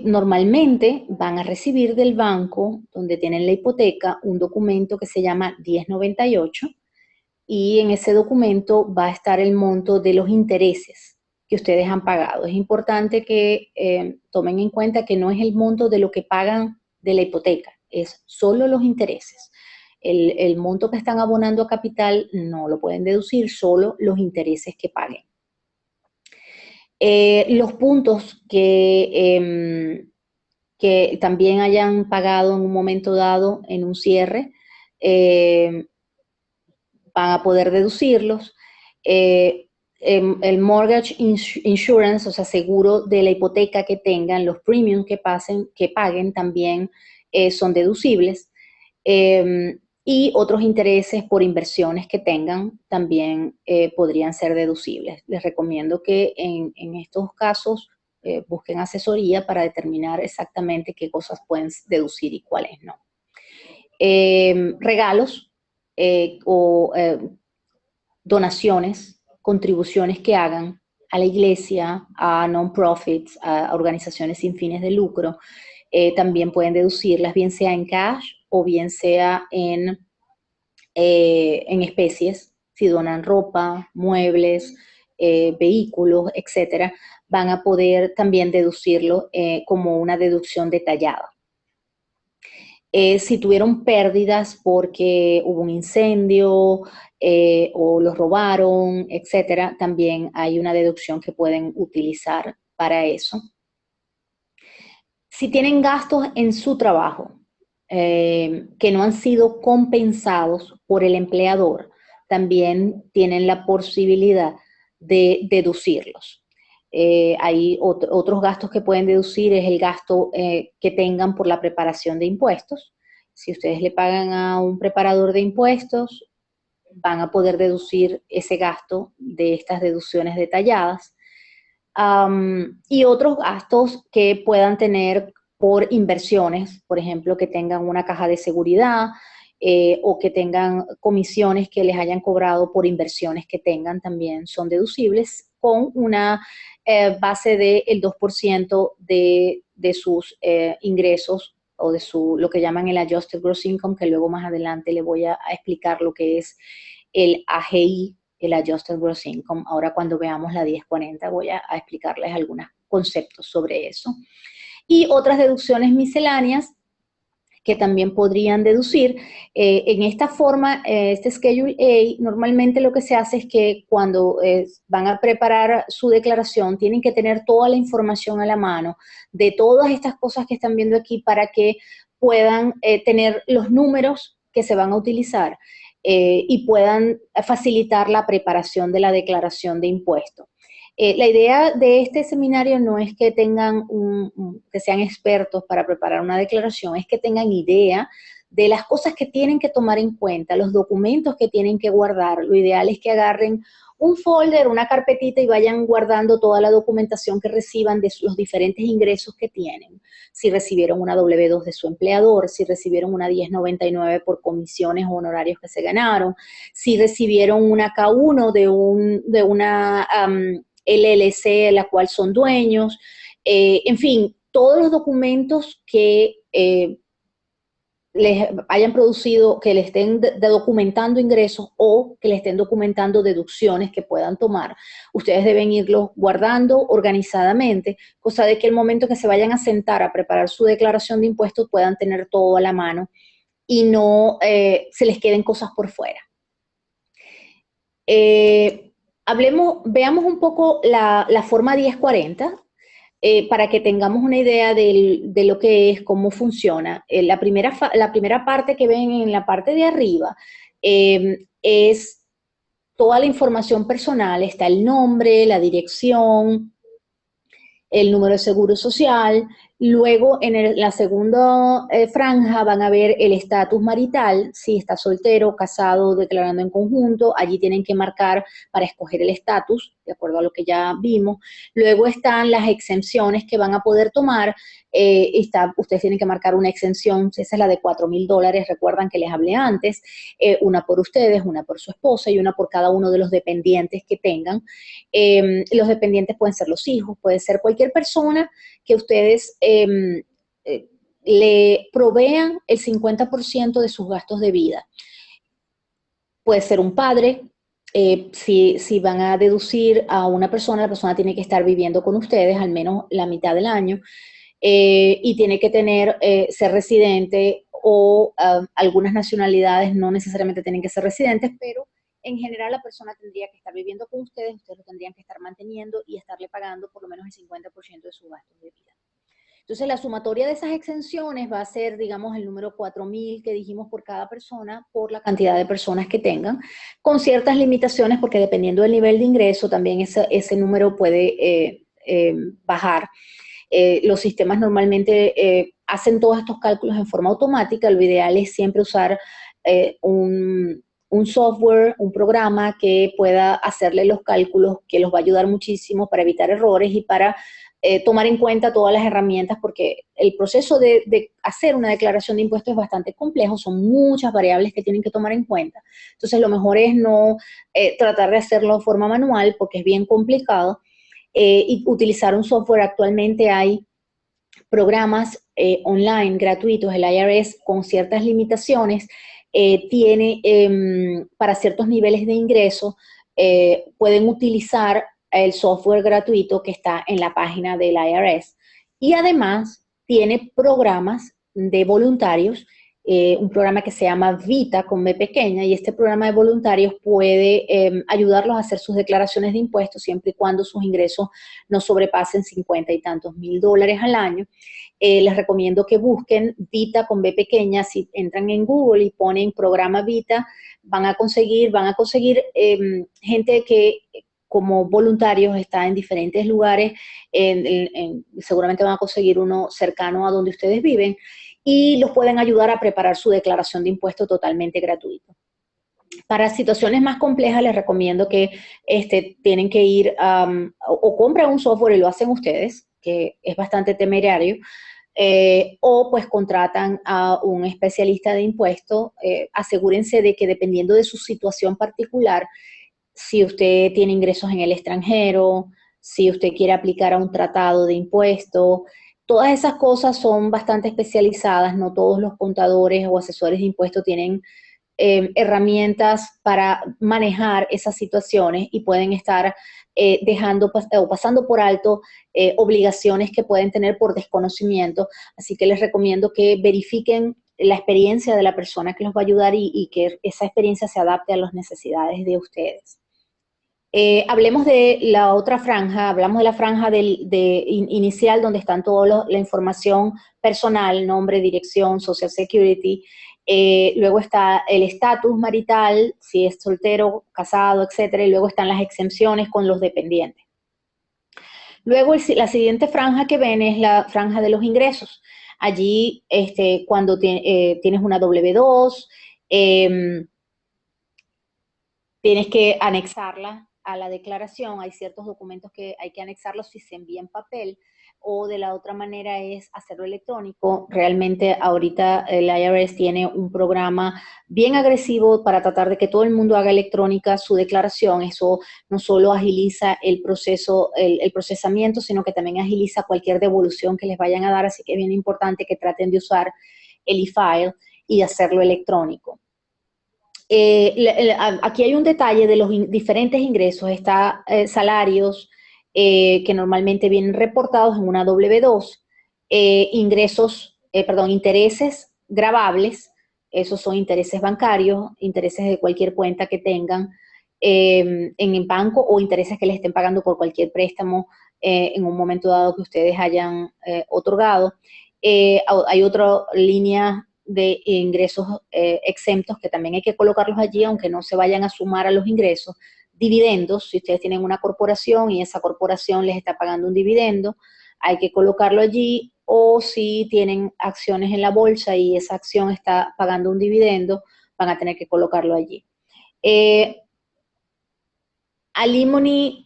Normalmente van a recibir del banco donde tienen la hipoteca un documento que se llama 1098 y en ese documento va a estar el monto de los intereses que ustedes han pagado. Es importante que tomen en cuenta que no es el monto de lo que pagan de la hipoteca, es solo los intereses. El monto que están abonando a capital no lo pueden deducir, solo los intereses que paguen. Los puntos que también hayan pagado en un momento dado en un cierre, van a poder deducirlos. El mortgage insurance, o sea, seguro de la hipoteca que tengan, los premiums que paguen también son deducibles. Y otros intereses por inversiones que tengan también podrían ser deducibles. Les recomiendo que en estos casos busquen asesoría para determinar exactamente qué cosas pueden deducir y cuáles no. Regalos o donaciones, contribuciones que hagan a la iglesia, a non-profits, a organizaciones sin fines de lucro, también pueden deducirlas, bien sea en cash o bien sea en especies. Si donan ropa, muebles, vehículos, etcétera, van a poder también deducirlo como una deducción detallada. Si tuvieron pérdidas porque hubo un incendio o los robaron, etcétera, también hay una deducción que pueden utilizar para eso. Si tienen gastos en su trabajo que no han sido compensados por el empleador, también tienen la posibilidad de deducirlos. Hay otros gastos que pueden deducir, es el gasto que tengan por la preparación de impuestos. Si ustedes le pagan a un preparador de impuestos, van a poder deducir ese gasto de estas deducciones detalladas. Y otros gastos que puedan tener por inversiones, por ejemplo, que tengan una caja de seguridad o que tengan comisiones que les hayan cobrado por inversiones que tengan, también son deducibles con una base del 2% de sus ingresos o de lo que llaman el Adjusted Gross Income, que luego más adelante le voy a explicar lo que es el AGI, el Adjusted Gross Income. Ahora cuando veamos la 1040 voy a explicarles algunos conceptos sobre eso. Y otras deducciones misceláneas que también podrían deducir. En esta forma, este Schedule A, normalmente lo que se hace es que cuando van a preparar su declaración, tienen que tener toda la información a la mano de todas estas cosas que están viendo aquí para que puedan tener los números que se van a utilizar y puedan facilitar la preparación de la declaración de impuestos. La idea de este seminario no es que tengan que sean expertos para preparar una declaración, es que tengan idea de las cosas que tienen que tomar en cuenta, los documentos que tienen que guardar. Lo ideal es que agarren un folder, una carpetita y vayan guardando toda la documentación que reciban de los diferentes ingresos que tienen. Si recibieron una W2 de su empleador, si recibieron una 1099 por comisiones o honorarios que se ganaron, si recibieron una K1 de una LLC, la cual son dueños, en fin, todos los documentos que les hayan producido, que le estén documentando ingresos o que le estén documentando deducciones que puedan tomar. Ustedes deben irlos guardando organizadamente, cosa de que el momento que se vayan a sentar a preparar su declaración de impuestos puedan tener todo a la mano y no se les queden cosas por fuera. Veamos un poco la forma 1040 para que tengamos una idea de lo que es, cómo funciona. La primera parte que ven en la parte de arriba es toda la información personal, está el nombre, la dirección, el número de seguro social. Luego, en la segunda franja van a ver el estatus marital, si está soltero, casado, declarando en conjunto. Allí tienen que marcar para escoger el estatus, de acuerdo a lo que ya vimos. Luego están las exenciones que van a poder tomar. Ustedes tienen que marcar una exención, esa es la de $4,000, recuerdan que les hablé antes, una por ustedes, una por su esposa y una por cada uno de los dependientes que tengan. Los dependientes pueden ser los hijos, puede ser cualquier persona que ustedes le provean el 50% de sus gastos de vida. Puede ser un padre. Si van a deducir a una persona, la persona tiene que estar viviendo con ustedes al menos la mitad del año y tiene que ser residente o algunas nacionalidades no necesariamente tienen que ser residentes, pero en general la persona tendría que estar viviendo con ustedes lo tendrían que estar manteniendo y estarle pagando por lo menos el 50% de sus gastos de vida. Entonces, la sumatoria de esas exenciones va a ser, digamos, el número 4,000 que dijimos por cada persona, por la cantidad de personas que tengan, con ciertas limitaciones, porque dependiendo del nivel de ingreso, también ese número puede bajar. Los sistemas normalmente hacen todos estos cálculos en forma automática. Lo ideal es siempre usar un software, un programa que pueda hacerle los cálculos, que los va a ayudar muchísimo para evitar errores y para tomar en cuenta todas las herramientas, porque el proceso de hacer una declaración de impuestos es bastante complejo, son muchas variables que tienen que tomar en cuenta. Entonces, lo mejor es no tratar de hacerlo de forma manual, porque es bien complicado, y utilizar un software. Actualmente hay programas online gratuitos, el IRS con ciertas limitaciones, tiene para ciertos niveles de ingreso, pueden utilizar el software gratuito que está en la página del IRS. Y además tiene programas de voluntarios, un programa que se llama Vita con B pequeña, y este programa de voluntarios puede ayudarlos a hacer sus declaraciones de impuestos siempre y cuando sus ingresos no sobrepasen 50 y tantos mil dólares al año. Les recomiendo que busquen Vita con B pequeña. Si entran en Google y ponen programa Vita, van a conseguir gente que como voluntarios, está en diferentes lugares, seguramente van a conseguir uno cercano a donde ustedes viven, y los pueden ayudar a preparar su declaración de impuestos totalmente gratuito. Para situaciones más complejas les recomiendo que tienen que ir o compran un software y lo hacen ustedes, que es bastante temerario, o pues contratan a un especialista de impuestos. Asegúrense de que dependiendo de su situación particular, si usted tiene ingresos en el extranjero, si usted quiere aplicar a un tratado de impuestos, todas esas cosas son bastante especializadas. No todos los contadores o asesores de impuestos tienen herramientas para manejar esas situaciones y pueden estar dejando o pasando por alto obligaciones que pueden tener por desconocimiento. Así que les recomiendo que verifiquen la experiencia de la persona que los va a ayudar y que esa experiencia se adapte a las necesidades de ustedes. Hablemos de la otra franja, hablamos de la franja inicial donde están toda la información personal, nombre, dirección, Social Security. Luego está el estatus marital, si es soltero, casado, etcétera, y luego están las exenciones con los dependientes. Luego la siguiente franja que ven es la franja de los ingresos. Allí, cuando tienes una W2, tienes que anexarla a la declaración. Hay ciertos documentos que hay que anexarlos si se envía en papel, o de la otra manera es hacerlo electrónico. Realmente ahorita el IRS tiene un programa bien agresivo para tratar de que todo el mundo haga electrónica su declaración. Eso no solo agiliza el proceso, el procesamiento, sino que también agiliza cualquier devolución que les vayan a dar, así que es bien importante que traten de usar el e-file y hacerlo electrónico. Aquí hay un detalle de los diferentes ingresos. Está salarios que normalmente vienen reportados en una W2, intereses gravables, esos son intereses bancarios, intereses de cualquier cuenta que tengan en el banco, o intereses que les estén pagando por cualquier préstamo en un momento dado que ustedes hayan otorgado. Hay otra línea de ingresos exentos que también hay que colocarlos allí, aunque no se vayan a sumar a los ingresos. Dividendos, si ustedes tienen una corporación y esa corporación les está pagando un dividendo, hay que colocarlo allí. O si tienen acciones en la bolsa y esa acción está pagando un dividendo, van a tener que colocarlo allí. Alimony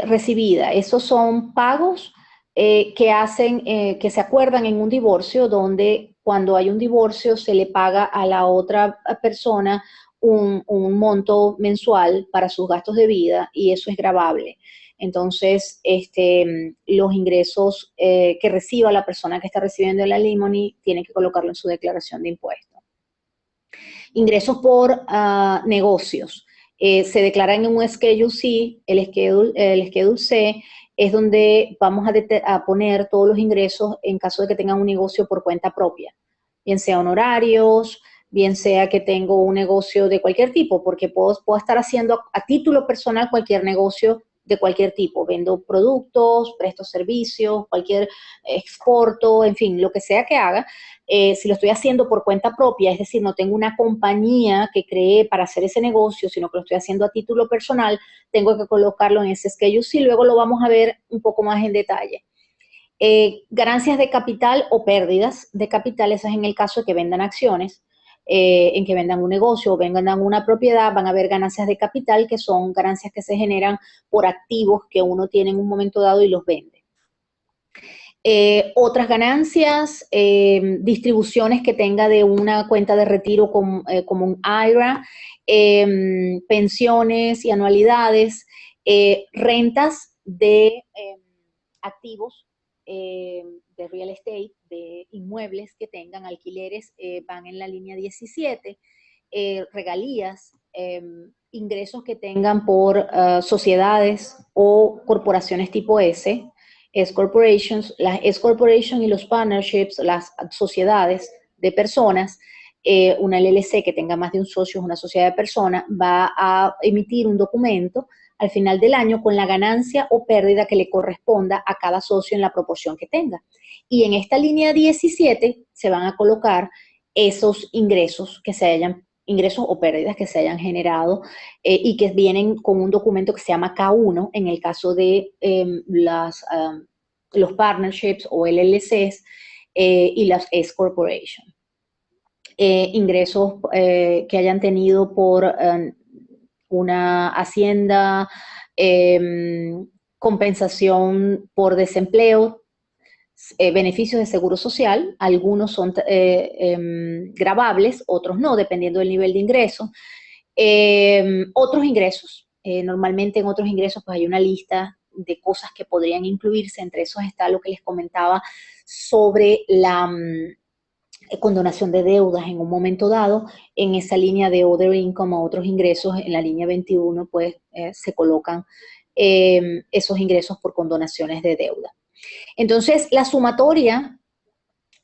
recibida, esos son pagos que se acuerdan en un divorcio, donde cuando hay un divorcio se le paga a la otra persona un monto mensual para sus gastos de vida, y eso es gravable. Entonces, los ingresos que reciba la persona que está recibiendo el alimony tiene que colocarlo en su declaración de impuestos. Ingresos por negocios. Se declaran en un Schedule C. El Schedule C es donde vamos a poner todos los ingresos en caso de que tengan un negocio por cuenta propia, bien sea honorarios, bien sea que tengo un negocio de cualquier tipo, porque puedo estar haciendo a título personal cualquier negocio de cualquier tipo. Vendo productos, presto servicios, cualquier exporto, en fin, lo que sea que haga. Si lo estoy haciendo por cuenta propia, es decir, no tengo una compañía que creé para hacer ese negocio, sino que lo estoy haciendo a título personal, tengo que colocarlo en ese Schedule C. Luego lo vamos a ver un poco más en detalle. Ganancias de capital o pérdidas de capital, eso es en el caso de que vendan acciones, en que vendan un negocio o vendan una propiedad. Van a haber ganancias de capital, que son ganancias que se generan por activos que uno tiene en un momento dado y los vende. Otras ganancias, distribuciones que tenga de una cuenta de retiro como un IRA, pensiones y anualidades, rentas de activos de real estate, de inmuebles que tengan, alquileres, van en la línea 17, regalías, ingresos que tengan por sociedades o corporaciones tipo S, S-Corporations. Las S-Corporations y los partnerships, las sociedades de personas, una LLC que tenga más de un socio, una sociedad de personas, va a emitir un documento al final del año con la ganancia o pérdida que le corresponda a cada socio en la proporción que tenga. Y en esta línea 17 se van a colocar esos ingresos que se hayan ingresos o pérdidas que se hayan generado y que vienen con un documento que se llama K1 en el caso de los partnerships o LLCs y las S Corporation. Ingresos que hayan tenido por una hacienda, compensación por desempleo, beneficios de seguro social, algunos son gravables, otros no, dependiendo del nivel de ingreso. Otros ingresos, normalmente en otros ingresos pues hay una lista de cosas que podrían incluirse, entre esos está lo que les comentaba sobre la condonación de deudas en un momento dado. En esa línea de other income o otros ingresos, en la línea 21 pues se colocan esos ingresos por condonaciones de deuda. Entonces, la sumatoria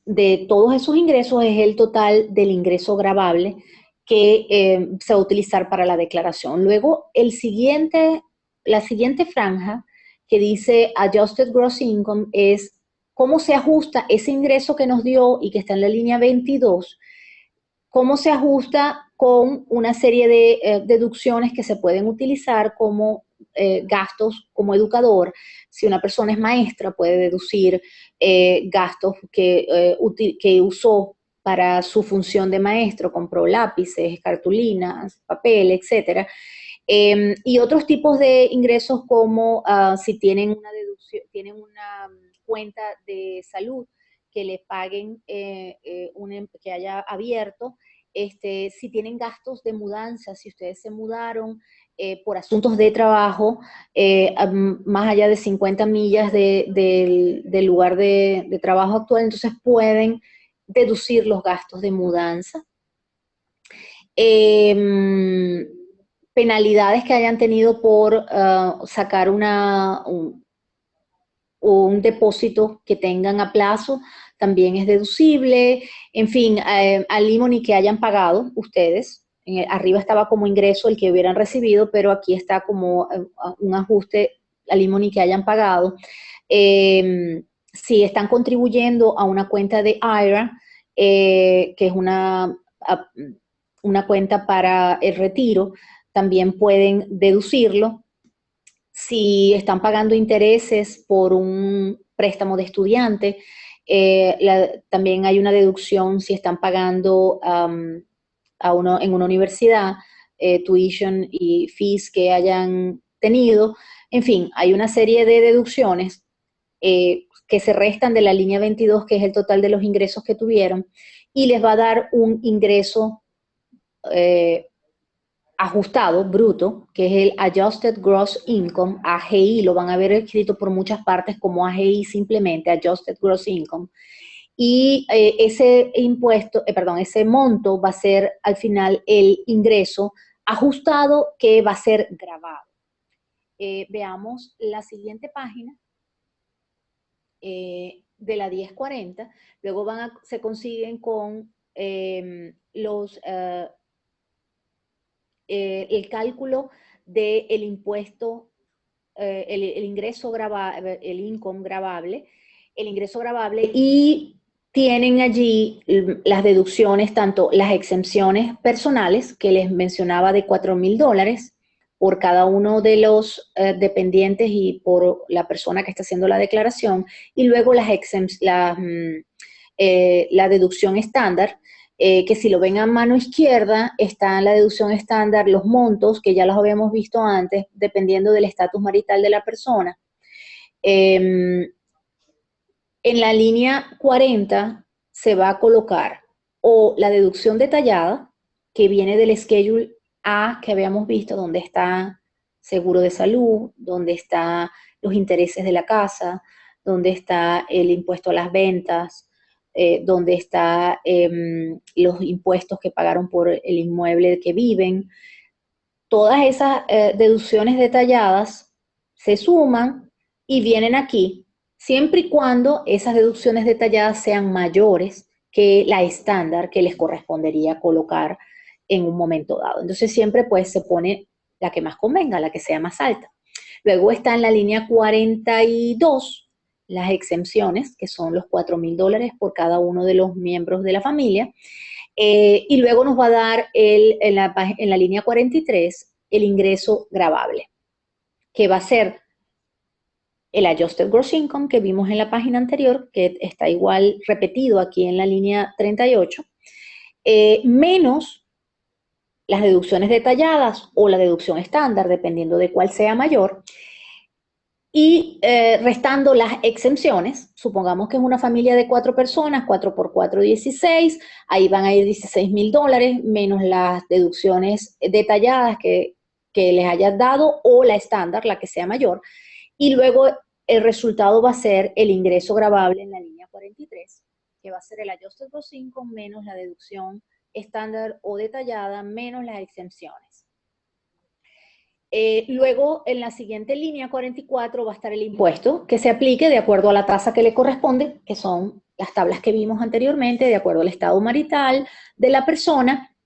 de todos esos ingresos es el total del ingreso gravable que se va a utilizar para la declaración. Luego, la siguiente franja que dice Adjusted Gross Income es cómo se ajusta ese ingreso que nos dio y que está en la línea 22, cómo se ajusta con una serie de deducciones que se pueden utilizar como gastos como educador. Si una persona es maestra, puede deducir gastos que usó para su función de maestro, compró lápices, cartulinas, papel, etcétera. Y otros tipos de ingresos como si tienen una deducción, tienen una cuenta de salud que le paguen que haya abierto, si tienen gastos de mudanza, si ustedes se mudaron por asuntos de trabajo, más allá de 50 millas del lugar de trabajo actual, entonces pueden deducir los gastos de mudanza. Penalidades que hayan tenido por sacar un depósito que tengan a plazo, también es deducible. En fin, alimony que hayan pagado ustedes. Arriba estaba como ingreso el que hubieran recibido, pero aquí está como un ajuste alimony que hayan pagado. Si están contribuyendo a una cuenta de IRA, que es una cuenta para el retiro, también pueden deducirlo. Si están pagando intereses por un préstamo de estudiante, también hay una deducción si están pagando en una universidad, tuition y fees que hayan tenido. En fin, hay una serie de deducciones que se restan de la línea 22, que es el total de los ingresos que tuvieron, y les va a dar un ingreso ajustado, bruto, que es el Adjusted Gross Income, AGI, lo van a ver escrito por muchas partes como AGI simplemente, Adjusted Gross Income, y ese ese monto va a ser al final el ingreso ajustado que va a ser grabado. Veamos la siguiente página de la 1040, luego se consiguen con el cálculo del impuesto, el ingreso gravable, el income gravable, el ingreso gravable, y tienen allí las deducciones, tanto las exenciones personales que les mencionaba de $4,000 por cada uno de los dependientes y por la persona que está haciendo la declaración, y luego la deducción estándar, que si lo ven a mano izquierda, está en la deducción estándar los montos, que ya los habíamos visto antes, dependiendo del estatus marital de la persona. En la línea 40 se va a colocar o la deducción detallada, que viene del Schedule A que habíamos visto, donde está seguro de salud, donde está los intereses de la casa, donde está el impuesto a las ventas, donde está los impuestos que pagaron por el inmueble que viven. Todas esas deducciones detalladas se suman y vienen aquí, siempre y cuando esas deducciones detalladas sean mayores que la estándar que les correspondería colocar en un momento dado. Entonces siempre pues se pone la que más convenga, la que sea más alta. Luego está en la línea 42 las exenciones, que son los $4,000 por cada uno de los miembros de la familia. Y luego nos va a dar en la línea 43 el ingreso gravable, que va a ser el Adjusted Gross Income que vimos en la página anterior, que está igual repetido aquí en la línea 38, menos las deducciones detalladas o la deducción estándar, dependiendo de cuál sea mayor, y restando las exenciones. Supongamos que es una familia de 4 personas, 4 por 4, 16, ahí van a ir $16,000 menos las deducciones detalladas que les hayas dado o la estándar, la que sea mayor, y luego el resultado va a ser el ingreso gravable en la línea 43, que va a ser el Adjusted Gross Income menos la deducción estándar o detallada menos las exenciones. Luego, en la siguiente línea 44 va a estar el impuesto que se aplique de acuerdo a la tasa que le corresponde, que son las tablas que vimos anteriormente, de acuerdo al estado marital de la persona.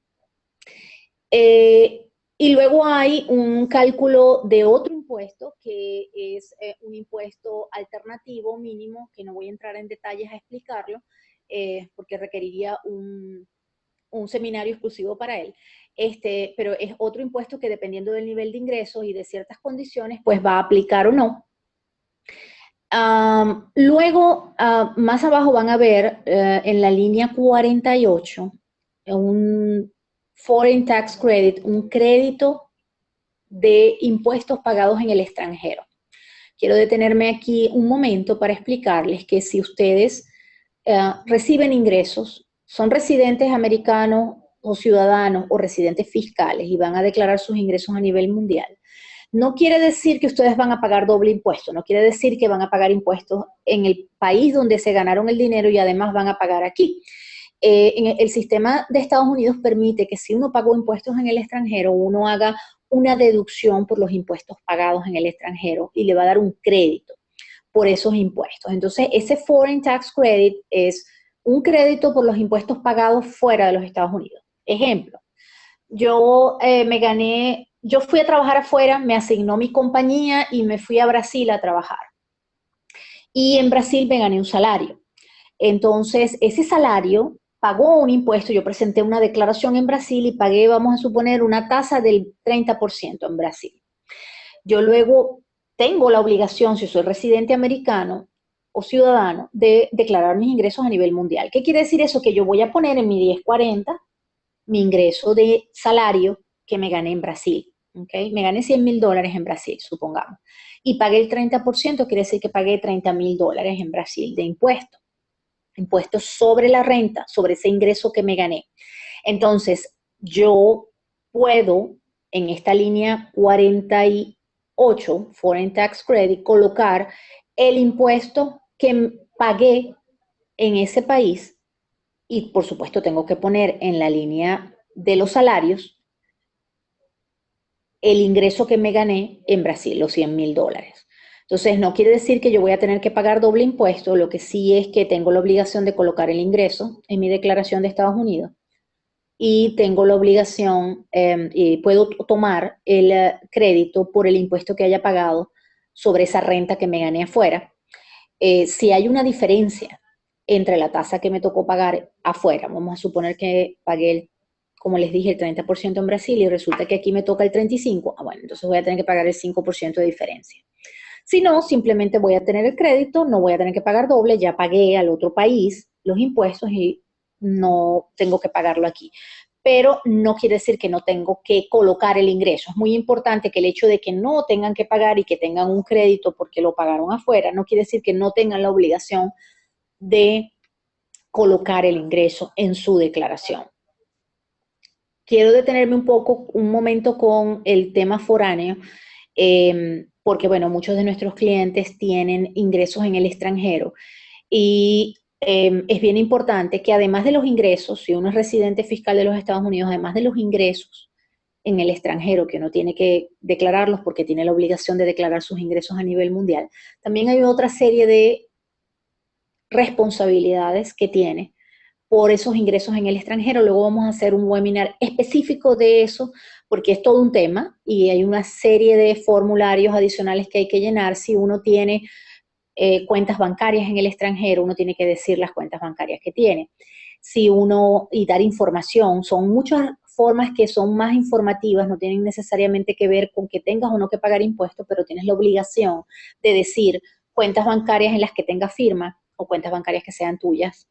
Y luego hay un cálculo de otro impuesto, que es un impuesto alternativo mínimo, que no voy a entrar en detalles a explicarlo, porque requeriría un seminario exclusivo para él. Pero es otro impuesto que dependiendo del nivel de ingresos y de ciertas condiciones, pues va a aplicar o no. Luego, más abajo van a ver en la línea 48 un Foreign Tax Credit, un crédito de impuestos pagados en el extranjero. Quiero detenerme aquí un momento para explicarles que si ustedes reciben ingresos, son residentes americanos o ciudadanos o residentes fiscales y van a declarar sus ingresos a nivel mundial, no quiere decir que ustedes van a pagar doble impuesto, no quiere decir que van a pagar impuestos en el país donde se ganaron el dinero y además van a pagar aquí. El sistema de Estados Unidos permite que si uno pagó impuestos en el extranjero, uno haga una deducción por los impuestos pagados en el extranjero y le va a dar un crédito por esos impuestos. Entonces, ese Foreign Tax Credit es un crédito por los impuestos pagados fuera de los Estados Unidos. Ejemplo, yo yo fui a trabajar afuera, me asignó mi compañía y me fui a Brasil a trabajar. Y en Brasil me gané un salario. Entonces, ese salario pagó un impuesto, yo presenté una declaración en Brasil y pagué, vamos a suponer, una tasa del 30% en Brasil. Yo luego tengo la obligación, si soy residente americano o ciudadano, de declarar mis ingresos a nivel mundial. ¿Qué quiere decir eso? Que yo voy a poner en mi 1040 mi ingreso de salario que me gané en Brasil. ¿Okay? Me gané $100,000 en Brasil, supongamos. Y pagué el 30%, quiere decir que pagué $30,000 en Brasil de impuestos. Impuestos sobre la renta, sobre ese ingreso que me gané. Entonces, yo puedo, en esta línea 48, Foreign Tax Credit, colocar el impuesto que pagué en ese país y, por supuesto, tengo que poner en la línea de los salarios el ingreso que me gané en Brasil, los $100,000. Entonces, no quiere decir que yo voy a tener que pagar doble impuesto, lo que sí es que tengo la obligación de colocar el ingreso en mi declaración de Estados Unidos y tengo la obligación y puedo tomar el crédito por el impuesto que haya pagado sobre esa renta que me gané afuera. Si hay una diferencia entre la tasa que me tocó pagar afuera, vamos a suponer que pagué, como les dije, el 30% en Brasil y resulta que aquí me toca el 35%, bueno, entonces voy a tener que pagar el 5% de diferencia. Si no, simplemente voy a tener el crédito, no voy a tener que pagar doble, ya pagué al otro país los impuestos y no tengo que pagarlo aquí. Pero no quiere decir que no tengo que colocar el ingreso. Es muy importante que el hecho de que no tengan que pagar y que tengan un crédito porque lo pagaron afuera, no quiere decir que no tengan la obligación de colocar el ingreso en su declaración. Quiero detenerme un momento con el tema foráneo, porque, bueno, muchos de nuestros clientes tienen ingresos en el extranjero y es bien importante que además de los ingresos, si uno es residente fiscal de los Estados Unidos, además de los ingresos en el extranjero, que uno tiene que declararlos porque tiene la obligación de declarar sus ingresos a nivel mundial, también hay otra serie de responsabilidades que tiene por esos ingresos en el extranjero. Luego vamos a hacer un webinar específico de eso, porque es todo un tema y hay una serie de formularios adicionales que hay que llenar. Si uno tiene cuentas bancarias en el extranjero, uno tiene que decir las cuentas bancarias que tiene. y dar información. Son muchas formas que son más informativas, no tienen necesariamente que ver con que tengas o no que pagar impuestos, pero tienes la obligación de decir cuentas bancarias en las que tengas firma o cuentas bancarias que sean tuyas.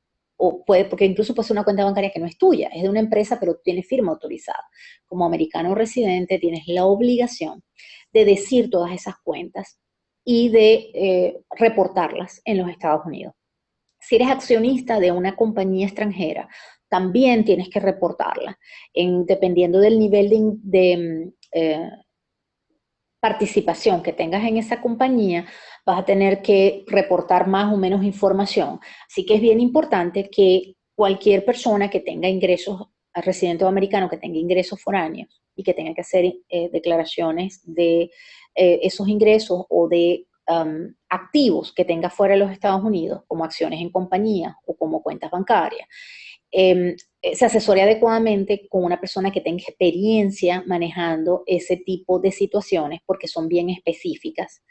Porque incluso puede ser una cuenta bancaria que no es tuya, es de una empresa, pero tienes firma autorizada. Como americano residente tienes la obligación de decir todas esas cuentas y de reportarlas en los Estados Unidos. Si eres accionista de una compañía extranjera, también tienes que reportarla, dependiendo del nivel de participación que tengas en esa compañía, vas a tener que reportar más o menos información. Así que es bien importante que cualquier persona que tenga ingresos, residente o americano, que tenga ingresos foráneos y que tenga que hacer declaraciones de esos ingresos o de activos que tenga fuera de los Estados Unidos, como acciones en compañía o como cuentas bancarias, se asesore adecuadamente con una persona que tenga experiencia manejando ese tipo de situaciones porque son bien específicas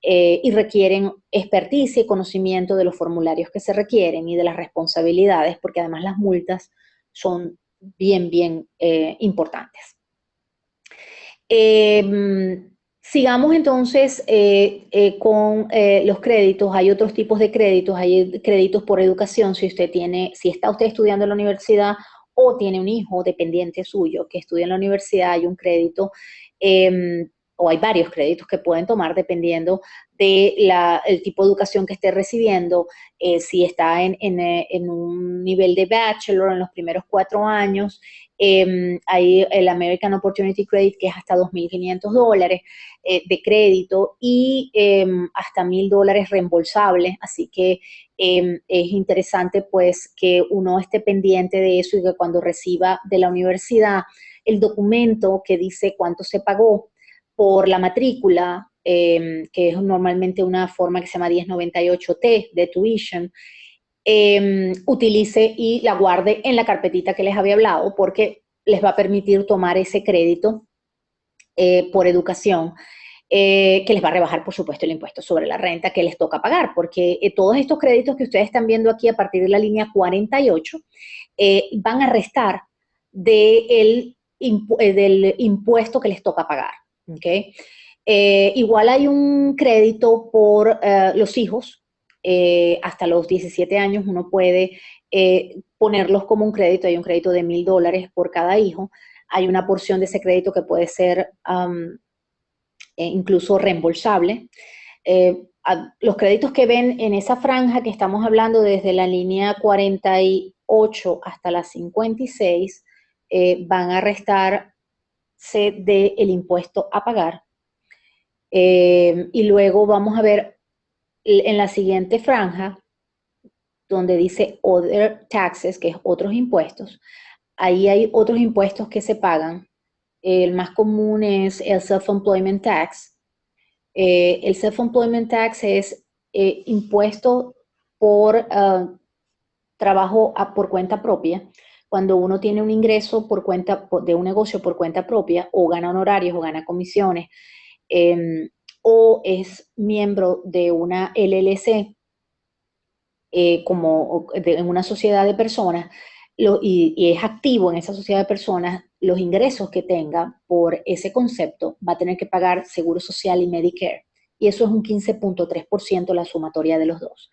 y requieren experticia y conocimiento de los formularios que se requieren y de las responsabilidades, porque además las multas son bien importantes. Sigamos entonces con los créditos. Hay otros tipos de créditos. Hay créditos por educación. Si está usted estudiando en la universidad o tiene un hijo dependiente suyo que estudia en la universidad, hay un crédito o hay varios créditos que pueden tomar dependiendo del tipo de educación que esté recibiendo. Si está en un nivel de bachelor en los primeros 4 años, hay el American Opportunity Credit, que es hasta $2.500 de crédito y hasta $1.000 reembolsables. Así que es interesante pues que uno esté pendiente de eso y que cuando reciba de la universidad el documento que dice cuánto se pagó por la matrícula, que es normalmente una forma que se llama 1098T de tuition, utilice y la guarde en la carpetita que les había hablado, porque les va a permitir tomar ese crédito por educación, que les va a rebajar, por supuesto, el impuesto sobre la renta que les toca pagar, porque todos estos créditos que ustedes están viendo aquí a partir de la línea 48 van a restar del impuesto que les toca pagar. ¿Okay? Igual hay un crédito por los hijos. Hasta los 17 años uno puede ponerlos como un crédito. Hay un crédito de $1.000 por cada hijo. Hay una porción de ese crédito que puede ser incluso reembolsable. Los créditos que ven en esa franja que estamos hablando desde la línea 48 hasta la 56 van a restarse del impuesto a pagar. Y luego vamos a ver en la siguiente franja, donde dice Other Taxes, que es otros impuestos. Ahí hay otros impuestos que se pagan. El más común es el Self-Employment Tax. El Self-Employment Tax es impuesto por trabajo por cuenta propia. Cuando uno tiene un ingreso de un negocio por cuenta propia, o gana honorarios o gana comisiones, o es miembro de una LLC, en una sociedad de personas, y es activo en esa sociedad de personas, los ingresos que tenga por ese concepto va a tener que pagar Seguro Social y Medicare. Y eso es un 15.3% la sumatoria de los dos.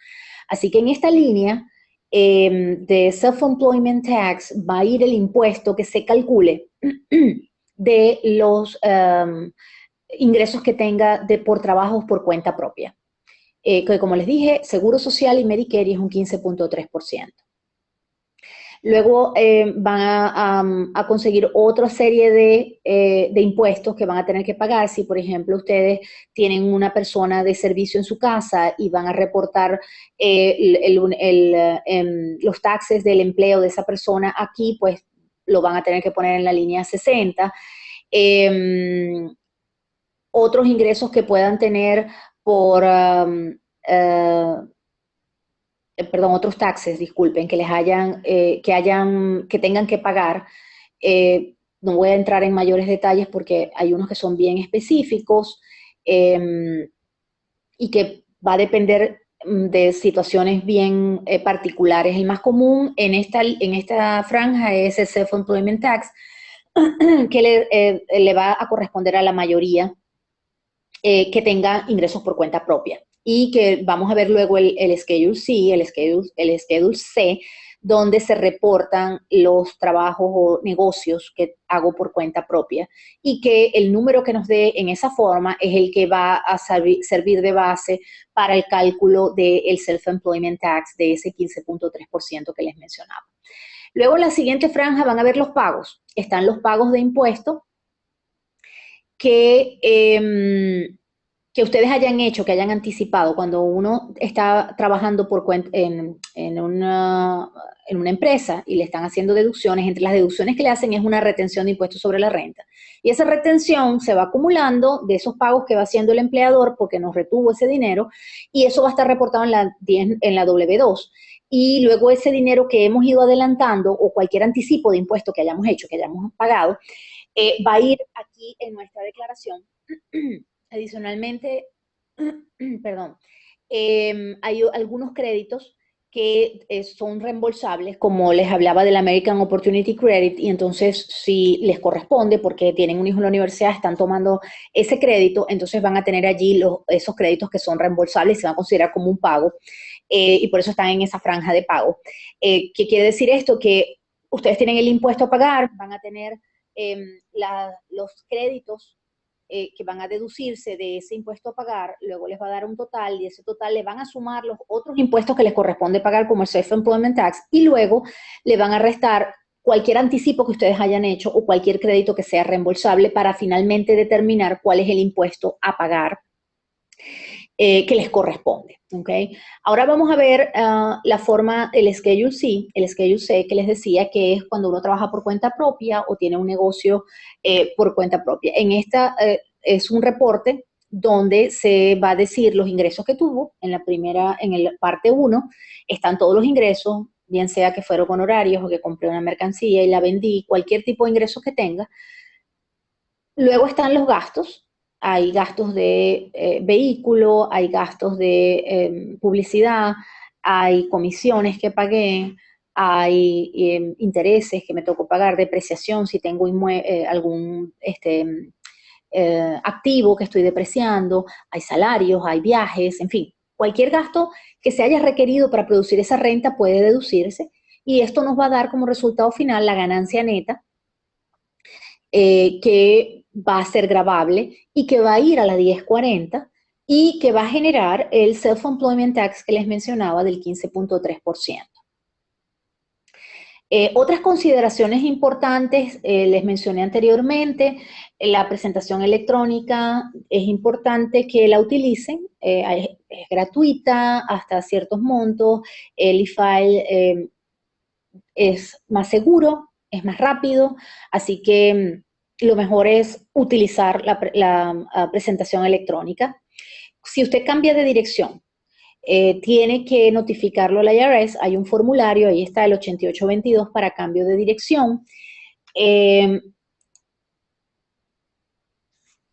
Así que en esta línea de Self-Employment Tax va a ir el impuesto que se calcule de los ingresos que tenga por trabajos por cuenta propia. Que como les dije, Seguro Social y Medicare es un 15.3%. Luego van a conseguir otra serie de impuestos que van a tener que pagar. Si, por ejemplo, ustedes tienen una persona de servicio en su casa y van a reportar los taxes del empleo de esa persona aquí, pues lo van a tener que poner en la línea 60. Otros ingresos que puedan tener por... otros taxes, disculpen, que tengan que pagar. No voy a entrar en mayores detalles porque hay unos que son bien específicos y que va a depender de situaciones bien particulares. El más común en esta franja es el Self-Employment Tax, que le va a corresponder a la mayoría que tenga ingresos por cuenta propia. Y que vamos a ver luego el Schedule C, el Schedule C, donde se reportan los trabajos o negocios que hago por cuenta propia, y que el número que nos dé en esa forma es el que va a servir de base para el cálculo del Self-Employment Tax de ese 15.3% que les mencionaba. Luego en la siguiente franja van a ver los pagos. Están los pagos de impuestos que ustedes hayan hecho, que hayan anticipado. Cuando uno está trabajando en una empresa y le están haciendo deducciones, entre las deducciones que le hacen es una retención de impuestos sobre la renta. Y esa retención se va acumulando de esos pagos que va haciendo el empleador porque nos retuvo ese dinero, y eso va a estar reportado en la W2. Y luego ese dinero que hemos ido adelantando o cualquier anticipo de impuesto que hayamos hecho, que hayamos pagado, va a ir aquí en nuestra declaración. Adicionalmente, perdón, hay algunos créditos que son reembolsables, como les hablaba del American Opportunity Credit, y entonces si les corresponde, porque tienen un hijo en la universidad, están tomando ese crédito, entonces van a tener allí esos créditos que son reembolsables y se van a considerar como un pago, y por eso están en esa franja de pago. ¿Qué quiere decir esto? Que ustedes tienen el impuesto a pagar, van a tener los créditos que van a deducirse de ese impuesto a pagar, luego les va a dar un total, y ese total le van a sumar los otros impuestos que les corresponde pagar, como el Self-Employment Tax, y luego le van a restar cualquier anticipo que ustedes hayan hecho o cualquier crédito que sea reembolsable, para finalmente determinar cuál es el impuesto a pagar que les corresponde. ¿Okay? Ahora vamos a ver la forma, el Schedule C, que les decía que es cuando uno trabaja por cuenta propia o tiene un negocio por cuenta propia. En esta es un reporte donde se va a decir los ingresos que tuvo. En la parte 1 están todos los ingresos, bien sea que fueron honorarios o que compré una mercancía y la vendí, cualquier tipo de ingresos que tenga. Luego están los gastos. Hay gastos de vehículo, hay gastos de publicidad, hay comisiones que pagué, hay intereses que me tocó pagar, depreciación si tengo algún activo que estoy depreciando, hay salarios, hay viajes, en fin, cualquier gasto que se haya requerido para producir esa renta puede deducirse, y esto nos va a dar como resultado final la ganancia neta, que va a ser gravable y que va a ir a la 1040 y que va a generar el Self-Employment Tax que les mencionaba del 15.3%. Otras consideraciones importantes, les mencioné anteriormente, la presentación electrónica es importante que la utilicen, es gratuita hasta ciertos montos, el e-file es más seguro, es más rápido, así que lo mejor es utilizar la presentación electrónica. Si usted cambia de dirección, tiene que notificarlo al IRS, hay un formulario, ahí está el 8822 para cambio de dirección.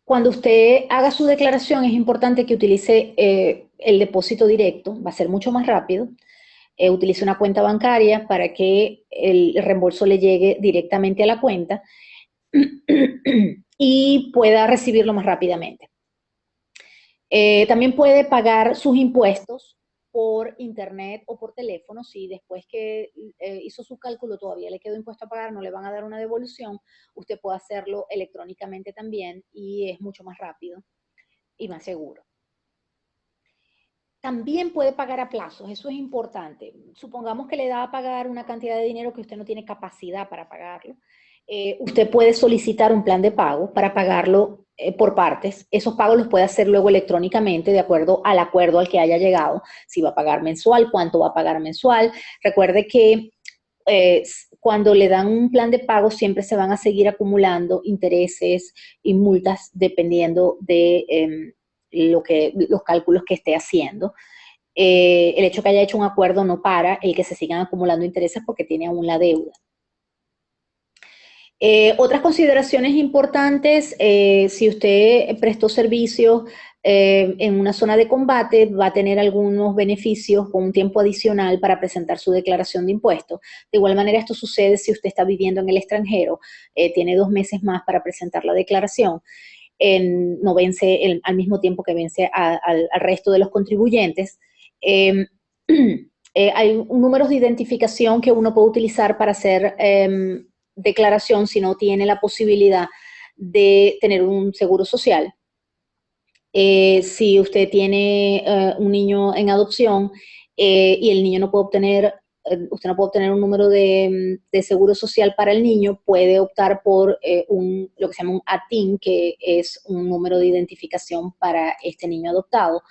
Cuando usted haga su declaración es importante que utilice el depósito directo, va a ser mucho más rápido. Utilice una cuenta bancaria para que el reembolso le llegue directamente a la cuenta y pueda recibirlo más rápidamente. También puede pagar sus impuestos por internet o por teléfono. Si después que hizo su cálculo todavía le quedó impuesto a pagar, no le van a dar una devolución, usted puede hacerlo electrónicamente también y es mucho más rápido y más seguro. También puede pagar a plazos, eso es importante. Supongamos que le da a pagar una cantidad de dinero que usted no tiene capacidad para pagarlo. Usted puede solicitar un plan de pago para pagarlo por partes. Esos pagos los puede hacer luego electrónicamente de acuerdo al que haya llegado. Si va a pagar mensual, cuánto va a pagar mensual. Recuerde que cuando le dan un plan de pago siempre se van a seguir acumulando intereses y multas dependiendo de los cálculos que esté haciendo. El hecho que haya hecho un acuerdo no para el que se sigan acumulando intereses porque tiene aún la deuda. Otras consideraciones importantes, si usted prestó servicios en una zona de combate, va a tener algunos beneficios con un tiempo adicional para presentar su declaración de impuestos. De igual manera, esto sucede si usted está viviendo en el extranjero, tiene 2 meses más para presentar la declaración. No vence al mismo tiempo que vence al resto de los contribuyentes. Hay un número de identificación que uno puede utilizar para hacer declaración si no tiene la posibilidad de tener un seguro social. Si usted tiene un niño en adopción y el niño no puede obtener, usted no puede obtener un número de seguro social para el niño, puede optar por lo que se llama un ATIN, que es un número de identificación para este niño adoptado.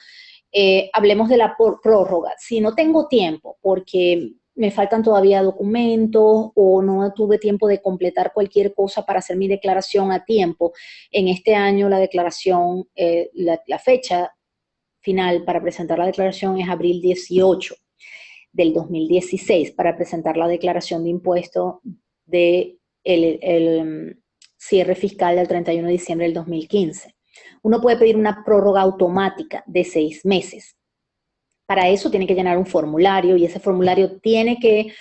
Hablemos de la prórroga. Si no tengo tiempo porque me faltan todavía documentos o no tuve tiempo de completar cualquier cosa para hacer mi declaración a tiempo, en este año la declaración, la fecha final para presentar la declaración es abril 18 del 2016 para presentar la declaración de impuestos de el cierre fiscal del 31 de diciembre del 2015. Uno puede pedir una prórroga automática de 6 meses. Para eso tiene que llenar un formulario y ese formulario tiene que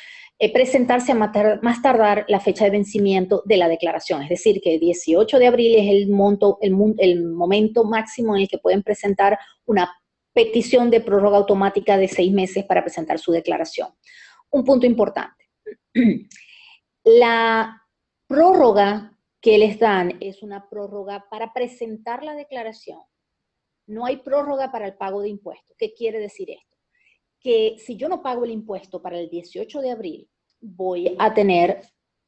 presentarse a más tardar la fecha de vencimiento de la declaración. Es decir, que el 18 de abril es el momento máximo en el que pueden presentar una petición de prórroga automática de 6 meses para presentar su declaración. Un punto importante. La prórroga que les dan es una prórroga para presentar la declaración. No hay prórroga para el pago de impuestos. ¿Qué quiere decir esto? Que si yo no pago el impuesto para el 18 de abril, voy a tener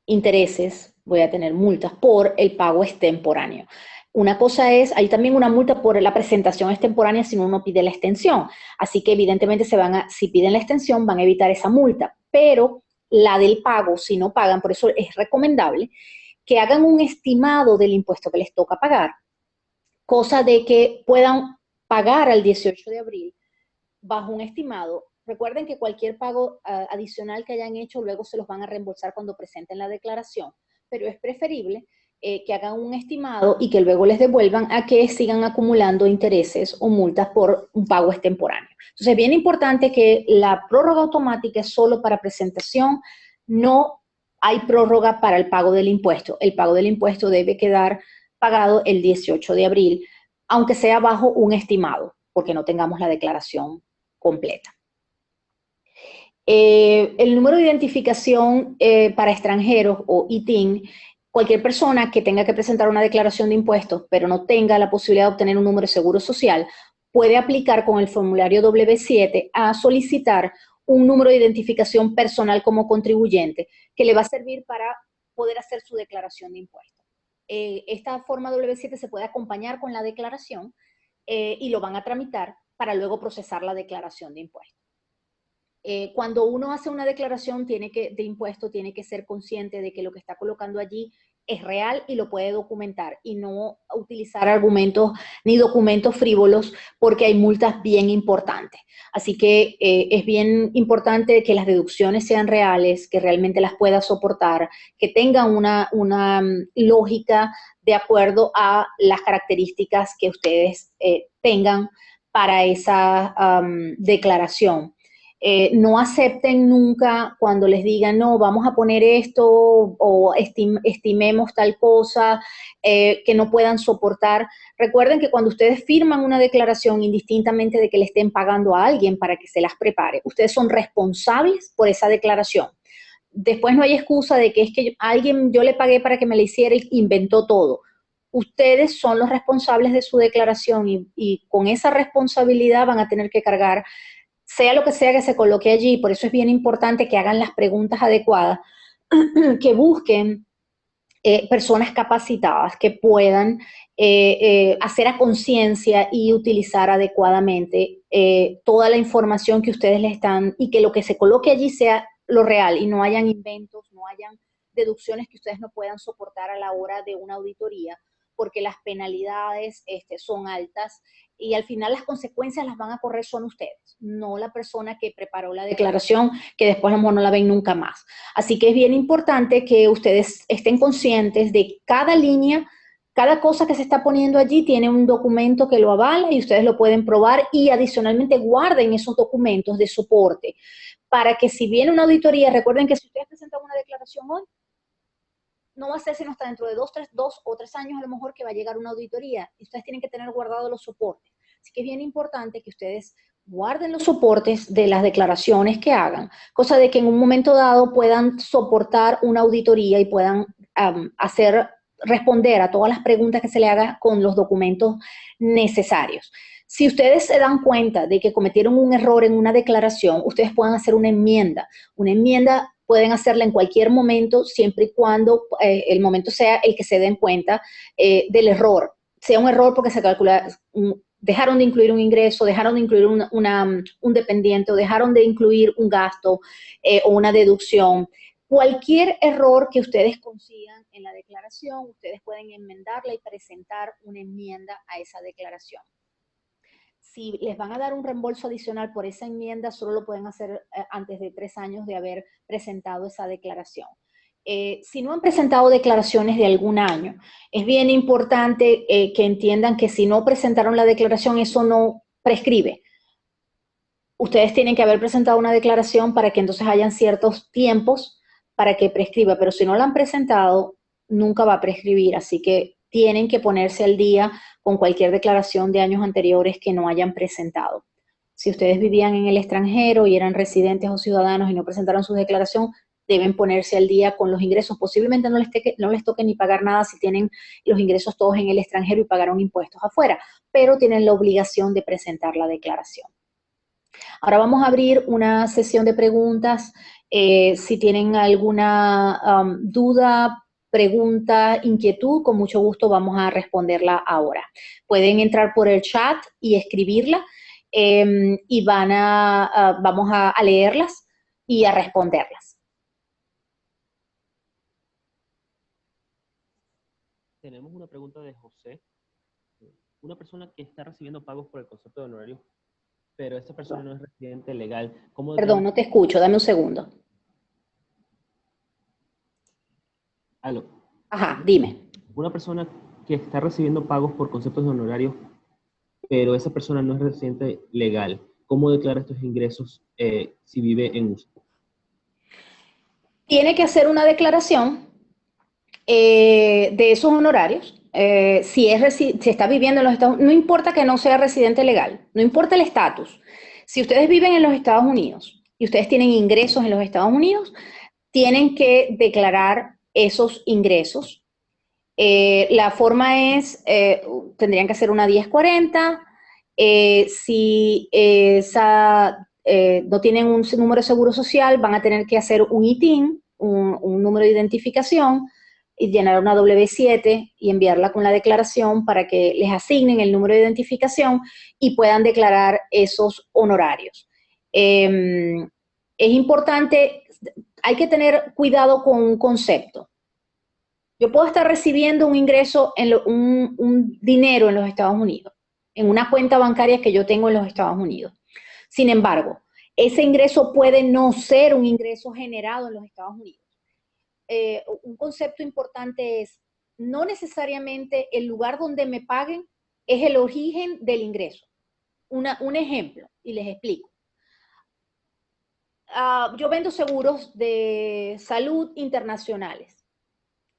intereses, voy a tener multas por el pago extemporáneo. Una cosa es, hay también una multa por la presentación extemporánea si uno no pide la extensión. Así que evidentemente si piden la extensión, van a evitar esa multa. Pero la del pago, si no pagan, por eso es recomendable que hagan un estimado del impuesto que les toca pagar, cosa de que puedan pagar al 18 de abril bajo un estimado. Recuerden que cualquier pago adicional que hayan hecho luego se los van a reembolsar cuando presenten la declaración, pero es preferible que hagan un estimado y que luego les devuelvan a que sigan acumulando intereses o multas por un pago extemporáneo. Entonces es bien importante que la prórroga automática es solo para presentación, no hay prórroga para el pago del impuesto. El pago del impuesto debe quedar pagado el 18 de abril, aunque sea bajo un estimado, porque no tengamos la declaración completa. El número de identificación para extranjeros o ITIN, cualquier persona que tenga que presentar una declaración de impuestos, pero no tenga la posibilidad de obtener un número de seguro social, puede aplicar con el formulario W7 a solicitar un número de identificación personal como contribuyente, que le va a servir para poder hacer su declaración de impuestos. Esta forma W7 se puede acompañar con la declaración y lo van a tramitar para luego procesar la declaración de impuestos. Cuando uno hace una declaración de impuesto, tiene que ser consciente de que lo que está colocando allí es real y lo puede documentar y no utilizar argumentos ni documentos frívolos porque hay multas bien importantes. Así que es bien importante que las deducciones sean reales, que realmente las pueda soportar, que tengan una lógica de acuerdo a las características que ustedes tengan para esa declaración. No acepten nunca cuando les digan, no, vamos a poner esto o estimemos tal cosa que no puedan soportar. Recuerden que cuando ustedes firman una declaración, indistintamente de que le estén pagando a alguien para que se las prepare, ustedes son responsables por esa declaración. Después no hay excusa de que es que yo le pagué para que me la hiciera y inventó todo. Ustedes son los responsables de su declaración y con esa responsabilidad van a tener que cargar sea lo que sea que se coloque allí. Por eso es bien importante que hagan las preguntas adecuadas, que busquen personas capacitadas que puedan hacer a conciencia y utilizar adecuadamente toda la información que ustedes les están y que lo que se coloque allí sea lo real y no hayan inventos, no hayan deducciones que ustedes no puedan soportar a la hora de una auditoría, porque las penalidades son altas y al final las consecuencias las van a correr son ustedes, no la persona que preparó la declaración, que después a lo mejor no la ven nunca más. Así que es bien importante que ustedes estén conscientes de cada línea Cada cosa que se está poniendo allí tiene un documento que lo avala y ustedes lo pueden probar y adicionalmente guarden esos documentos de soporte para que si viene una auditoría, recuerden que si ustedes presentan una declaración hoy, no va a ser sino hasta dentro de 2 o 3 años a lo mejor que va a llegar una auditoría y ustedes tienen que tener guardados los soportes. Así que es bien importante que ustedes guarden los soportes de las declaraciones que hagan, cosa de que en un momento dado puedan soportar una auditoría y puedan responder a todas las preguntas que se le hagan con los documentos necesarios. Si ustedes se dan cuenta de que cometieron un error en una declaración, ustedes pueden hacer una enmienda. Una enmienda pueden hacerla en cualquier momento, siempre y cuando el momento sea el que se den cuenta del error. Sea un error porque se calcula, dejaron de incluir un ingreso, dejaron de incluir un dependiente o dejaron de incluir un gasto o una deducción. Cualquier error que ustedes consigan en la declaración, ustedes pueden enmendarla y presentar una enmienda a esa declaración. Si les van a dar un reembolso adicional por esa enmienda, solo lo pueden hacer antes de 3 años de haber presentado esa declaración. Si no han presentado declaraciones de algún año, es bien importante que entiendan que si no presentaron la declaración, eso no prescribe. Ustedes tienen que haber presentado una declaración para que entonces hayan ciertos tiempos para que prescriba, pero si no la han presentado, nunca va a prescribir, así que tienen que ponerse al día con cualquier declaración de años anteriores que no hayan presentado. Si ustedes vivían en el extranjero y eran residentes o ciudadanos y no presentaron su declaración, deben ponerse al día con los ingresos. Posiblemente no les toque ni pagar nada si tienen los ingresos todos en el extranjero y pagaron impuestos afuera, pero tienen la obligación de presentar la declaración. Ahora vamos a abrir una sesión de preguntas. Si tienen alguna duda, pregunta, inquietud, con mucho gusto vamos a responderla ahora. Pueden entrar por el chat y escribirla y vamos a leerlas y a responderlas. Tenemos una pregunta de José. Una persona que está recibiendo pagos por el concepto de honorarios, pero esa persona no es residente legal. ¿Cómo Perdón, no te escucho, dame un segundo. Aló. Ajá, dime. Una persona que está recibiendo pagos por conceptos de honorarios, pero esa persona no es residente legal. ¿Cómo declara estos ingresos si vive en USA? Tiene que hacer una declaración de esos honorarios. Si está viviendo en los Estados Unidos, no importa que no sea residente legal, no importa el estatus. Si ustedes viven en los Estados Unidos y ustedes tienen ingresos en los Estados Unidos, tienen que declarar esos ingresos. La forma es, tendrían que hacer una 1040. Si no tienen un número de seguro social, van a tener que hacer un ITIN, un número de identificación, y llenar una W7 y enviarla con la declaración para que les asignen el número de identificación y puedan declarar esos honorarios. Es importante, hay que tener cuidado con un concepto. Yo puedo estar recibiendo un ingreso, un dinero en los Estados Unidos, en una cuenta bancaria que yo tengo en los Estados Unidos. Sin embargo, ese ingreso puede no ser un ingreso generado en los Estados Unidos. Un concepto importante es, no necesariamente el lugar donde me paguen es el origen del ingreso. Un ejemplo, y les explico. Yo vendo seguros de salud internacionales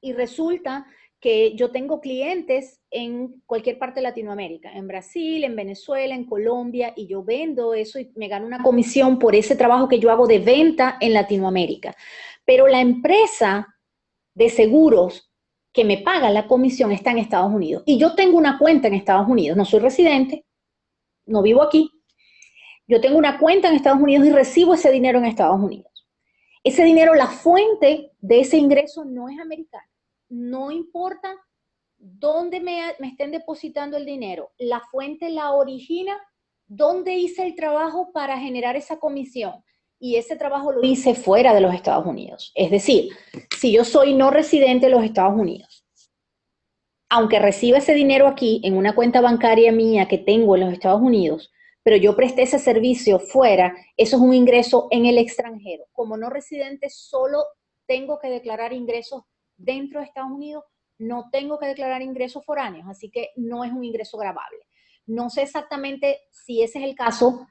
y resulta que yo tengo clientes en cualquier parte de Latinoamérica, en Brasil, en Venezuela, en Colombia, y yo vendo eso y me gano una comisión por ese trabajo que yo hago de venta en Latinoamérica. Pero la empresa de seguros que me paga la comisión está en Estados Unidos. Y yo tengo una cuenta en Estados Unidos, no soy residente, no vivo aquí. Yo tengo una cuenta en Estados Unidos y recibo ese dinero en Estados Unidos. Ese dinero, la fuente de ese ingreso no es americana. No importa dónde me estén depositando el dinero, la fuente la origina, dónde hice el trabajo para generar esa comisión. Y ese trabajo lo hice fuera de los Estados Unidos. Es decir, si yo soy no residente de los Estados Unidos, aunque reciba ese dinero aquí en una cuenta bancaria mía que tengo en los Estados Unidos, pero yo presté ese servicio fuera, eso es un ingreso en el extranjero. Como no residente, solo tengo que declarar ingresos dentro de Estados Unidos, no tengo que declarar ingresos foráneos, así que no es un ingreso gravable. No sé exactamente si ese es el caso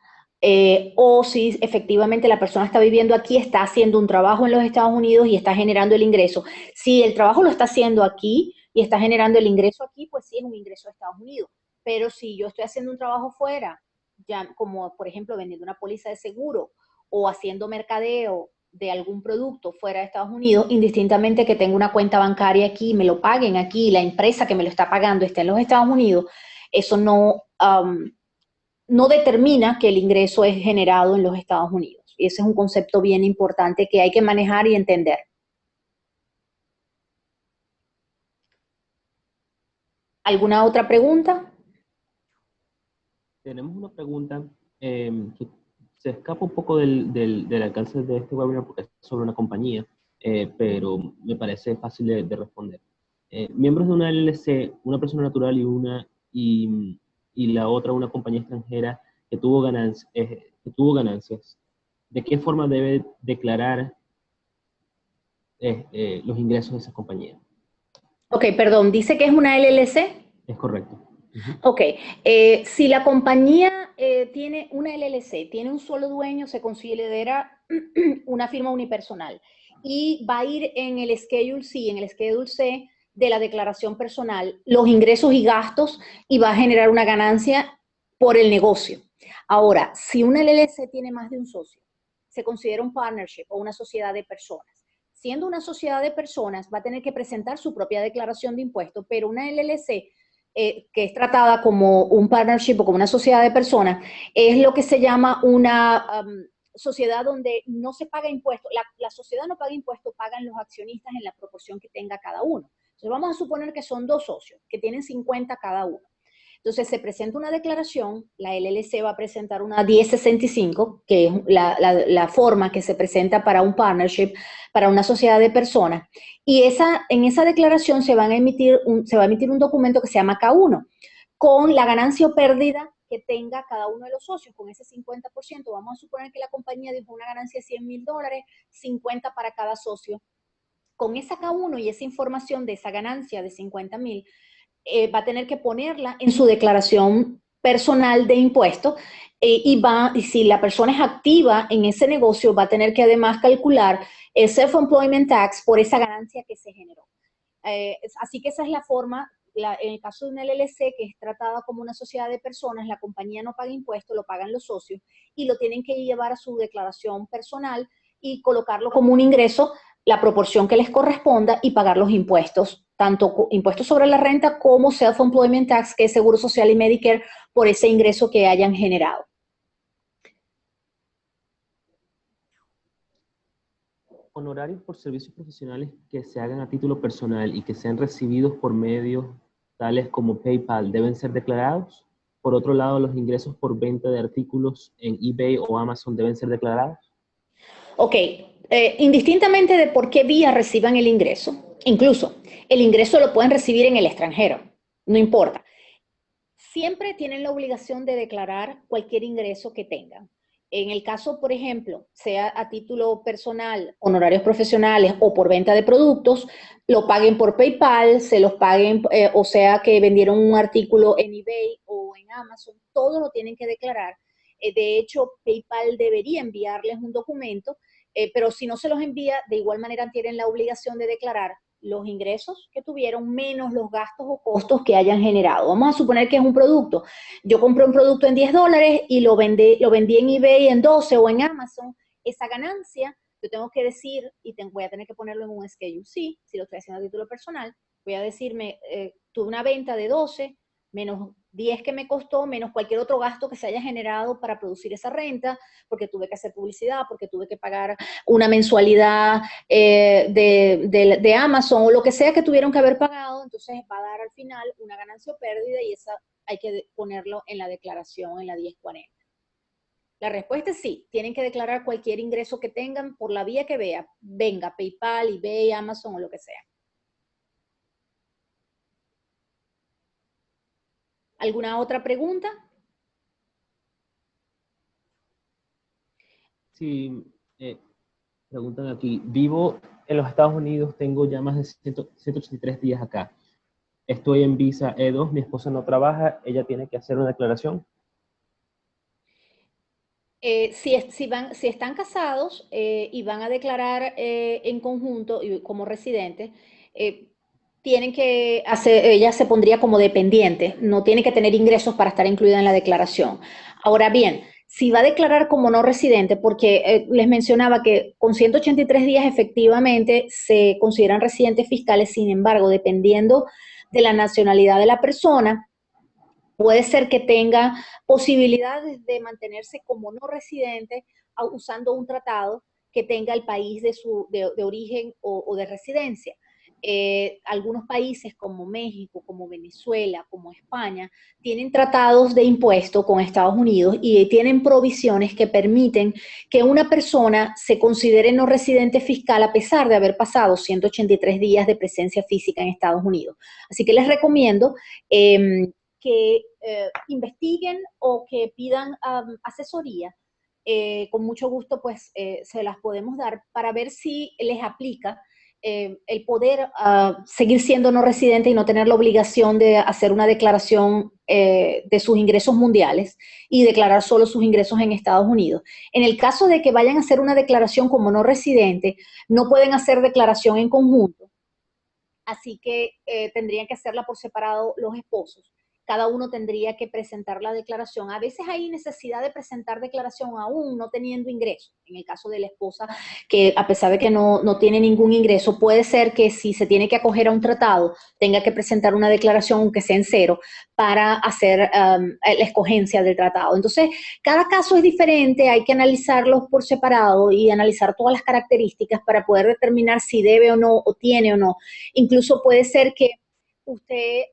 o si efectivamente la persona está viviendo aquí, está haciendo un trabajo en los Estados Unidos y está generando el ingreso. Si el trabajo lo está haciendo aquí y está generando el ingreso aquí, pues sí es un ingreso de Estados Unidos. Pero si yo estoy haciendo un trabajo fuera, ya como por ejemplo vendiendo una póliza de seguro o haciendo mercadeo de algún producto fuera de Estados Unidos, indistintamente que tenga una cuenta bancaria aquí, me lo paguen aquí, la empresa que me lo está pagando está en los Estados Unidos, eso no determina que el ingreso es generado en los Estados Unidos. Y ese es un concepto bien importante que hay que manejar y entender. ¿Alguna otra pregunta? Tenemos una pregunta que se escapa un poco del alcance de este webinar porque es sobre una compañía, pero me parece fácil de responder. Miembros de una LLC, una persona natural y la otra una compañía extranjera que tuvo ganancias, ¿de qué forma debe declarar los ingresos de esa compañía? Ok, perdón, dice que es una LLC. Es correcto. Ujú. Ok, si la compañía tiene una LLC, tiene un solo dueño, se considera una firma unipersonal y va a ir en el Schedule C de la declaración personal, los ingresos y gastos y va a generar una ganancia por el negocio. Ahora, si una LLC tiene más de un socio, se considera un partnership o una sociedad de personas. Siendo una sociedad de personas, va a tener que presentar su propia declaración de impuestos, pero una LLC que es tratada como un partnership o como una sociedad de personas, es lo que se llama una sociedad donde no se paga impuesto. La sociedad no paga impuestos, pagan los accionistas en la proporción que tenga cada uno. Entonces vamos a suponer que son dos socios, que tienen 50 cada uno. Entonces se presenta una declaración, la LLC va a presentar una 1065, que es la forma que se presenta para un partnership, para una sociedad de personas, y en esa declaración se va a emitir un documento que se llama K1, con la ganancia o pérdida que tenga cada uno de los socios, con ese 50%. Vamos a suponer que la compañía dejó una ganancia de $100,000, 50 para cada socio. Con esa K1 y esa información de esa ganancia de 50,000, va a tener que ponerla en su declaración personal de impuestos y si la persona es activa en ese negocio, va a tener que además calcular el self-employment tax por esa ganancia que se generó. Así que esa es la forma. En el caso de una LLC que es tratada como una sociedad de personas, la compañía no paga impuestos, lo pagan los socios y lo tienen que llevar a su declaración personal y colocarlo como un ingreso, la proporción que les corresponda y pagar los impuestos, tanto impuestos sobre la renta como self-employment tax, que es Seguro Social y Medicare, por ese ingreso que hayan generado. Honorarios por servicios profesionales que se hagan a título personal y que sean recibidos por medios tales como PayPal deben ser declarados. Por otro lado, los ingresos por venta de artículos en eBay o Amazon deben ser declarados. Ok, indistintamente de por qué vía reciban el ingreso, incluso el ingreso lo pueden recibir en el extranjero, no importa. Siempre tienen la obligación de declarar cualquier ingreso que tengan. En el caso, por ejemplo, sea a título personal, honorarios profesionales o por venta de productos, lo paguen por PayPal, se los paguen, o sea que vendieron un artículo en eBay o en Amazon, todo lo tienen que declarar. De hecho, PayPal debería enviarles un documento, pero si no se los envía, de igual manera tienen la obligación de declarar los ingresos que tuvieron menos los gastos o costos que hayan generado. Vamos a suponer que es un producto. Yo compré un producto en $10 y lo vendí en eBay en 12 o en Amazon. Esa ganancia, yo tengo que decir, y voy a tener que ponerlo en un Schedule C, si lo estoy haciendo a título personal, voy a decirme, tuve una venta de 12 menos 10 que me costó, menos cualquier otro gasto que se haya generado para producir esa renta, porque tuve que hacer publicidad, porque tuve que pagar una mensualidad de Amazon o lo que sea que tuvieron que haber pagado, entonces va a dar al final una ganancia o pérdida y esa hay que ponerlo en la declaración, en la 1040. La respuesta es sí, tienen que declarar cualquier ingreso que tengan por la vía que venga, PayPal, eBay, Amazon o lo que sea. ¿Alguna otra pregunta? Sí, preguntan aquí, vivo en los Estados Unidos, tengo ya más de 183 días acá. estoy en visa E2, mi esposa no trabaja, ella tiene que hacer una declaración. Si están casados y van a declarar en conjunto y como residentes, eh, tienen que hacer, ella se pondría como dependiente, no tiene que tener ingresos para estar incluida en la declaración. Ahora bien, si va a declarar como no residente, porque les mencionaba que con 183 días efectivamente se consideran residentes fiscales, sin embargo, dependiendo de la nacionalidad de la persona, puede ser que tenga posibilidades de mantenerse como no residente usando un tratado que tenga el país de origen o de residencia. Algunos países como México, como Venezuela, como España, tienen tratados de impuesto con Estados Unidos y tienen provisiones que permiten que una persona se considere no residente fiscal a pesar de haber pasado 183 días de presencia física en Estados Unidos. Así que les recomiendo que investiguen o que pidan asesoría, con mucho gusto pues se las podemos dar para ver si les aplica el poder seguir siendo no residente y no tener la obligación de hacer una declaración de sus ingresos mundiales y declarar solo sus ingresos en Estados Unidos. En el caso de que vayan a hacer una declaración como no residente, no pueden hacer declaración en conjunto, así que tendrían que hacerla por separado los esposos. Cada uno tendría que presentar la declaración. A veces hay necesidad de presentar declaración aún no teniendo ingreso. En el caso de la esposa, que a pesar de que no tiene ningún ingreso, puede ser que si se tiene que acoger a un tratado, tenga que presentar una declaración, aunque sea en cero, para hacer la escogencia del tratado. Entonces, cada caso es diferente, hay que analizarlos por separado y analizar todas las características para poder determinar si debe o no, o tiene o no. Incluso puede ser que usted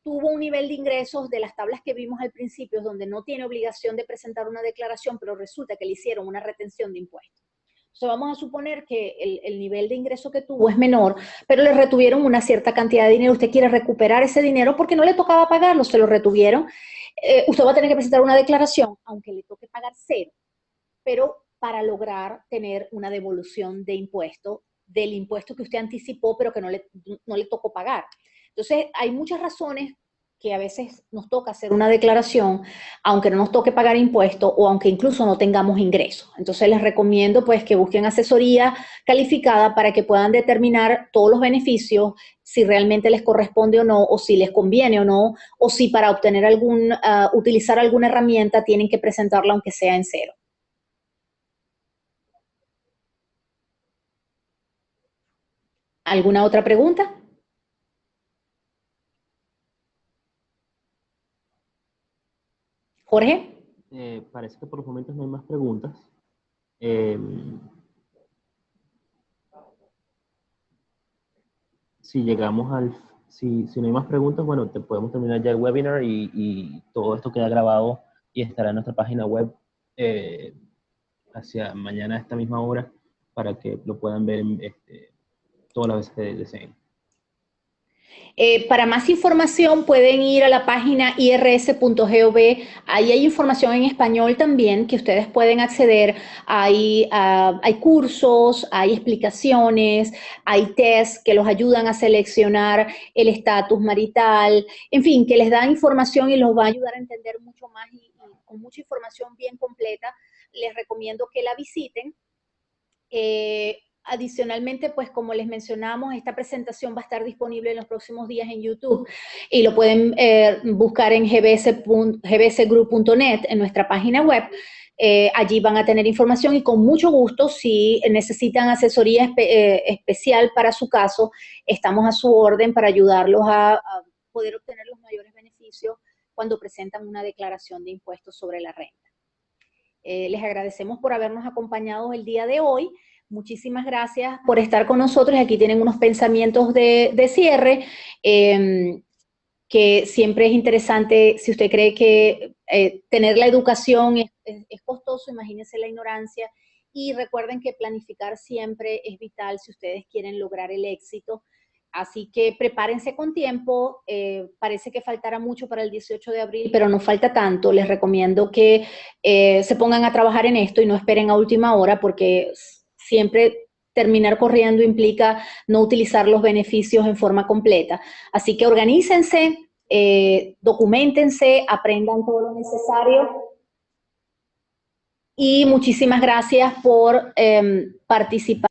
tuvo un nivel de ingresos de las tablas que vimos al principio, donde no tiene obligación de presentar una declaración, pero resulta que le hicieron una retención de impuestos. Entonces vamos a suponer que el nivel de ingreso que tuvo es menor, pero le retuvieron una cierta cantidad de dinero. Usted quiere recuperar ese dinero porque no le tocaba pagarlo, se lo retuvieron. Usted va a tener que presentar una declaración, aunque le toque pagar cero, pero para lograr tener una devolución de impuesto, del impuesto que usted anticipó, pero que no le tocó pagar. Entonces, hay muchas razones que a veces nos toca hacer una declaración, aunque no nos toque pagar impuestos o aunque incluso no tengamos ingresos. Entonces, les recomiendo pues que busquen asesoría calificada para que puedan determinar todos los beneficios, si realmente les corresponde o no, o si les conviene o no, o si para obtener utilizar alguna herramienta tienen que presentarla aunque sea en cero. ¿Alguna otra pregunta? Jorge. Parece que por los momentos no hay más preguntas. Eh, si llegamos si no hay más preguntas, bueno, podemos terminar ya el webinar y todo esto queda grabado y estará en nuestra página web eh, hacia mañana a esta misma hora para que lo puedan ver todas las veces que deseen. Para más información pueden ir a la página irs.gov. Ahí hay información en español también que ustedes pueden acceder. Hay cursos, hay explicaciones, hay tests que los ayudan a seleccionar el estatus marital, en fin, que les da información y los va a ayudar a entender mucho más y con mucha información bien completa. Les recomiendo que la visiten. Adicionalmente, pues como les mencionamos, esta presentación va a estar disponible en los próximos días en YouTube y lo pueden buscar en gbsgroup.net, en nuestra página web. Allí van a tener información y con mucho gusto, si necesitan asesoría especial para su caso, estamos a su orden para ayudarlos a poder obtener los mayores beneficios cuando presentan una declaración de impuestos sobre la renta. Les agradecemos por habernos acompañado el día de hoy. Muchísimas gracias por estar con nosotros. Aquí tienen unos pensamientos de cierre, que siempre es interesante. Si usted cree que tener la educación es costoso, imagínense la ignorancia. Y recuerden que planificar siempre es vital si ustedes quieren lograr el éxito. Así que prepárense con tiempo. Parece que faltará mucho para el 18 de abril, pero no falta tanto. Les recomiendo que se pongan a trabajar en esto y no esperen a última hora, porque siempre terminar corriendo implica no utilizar los beneficios en forma completa. Así que organícense, documentense, aprendan todo lo necesario. Y muchísimas gracias por participar.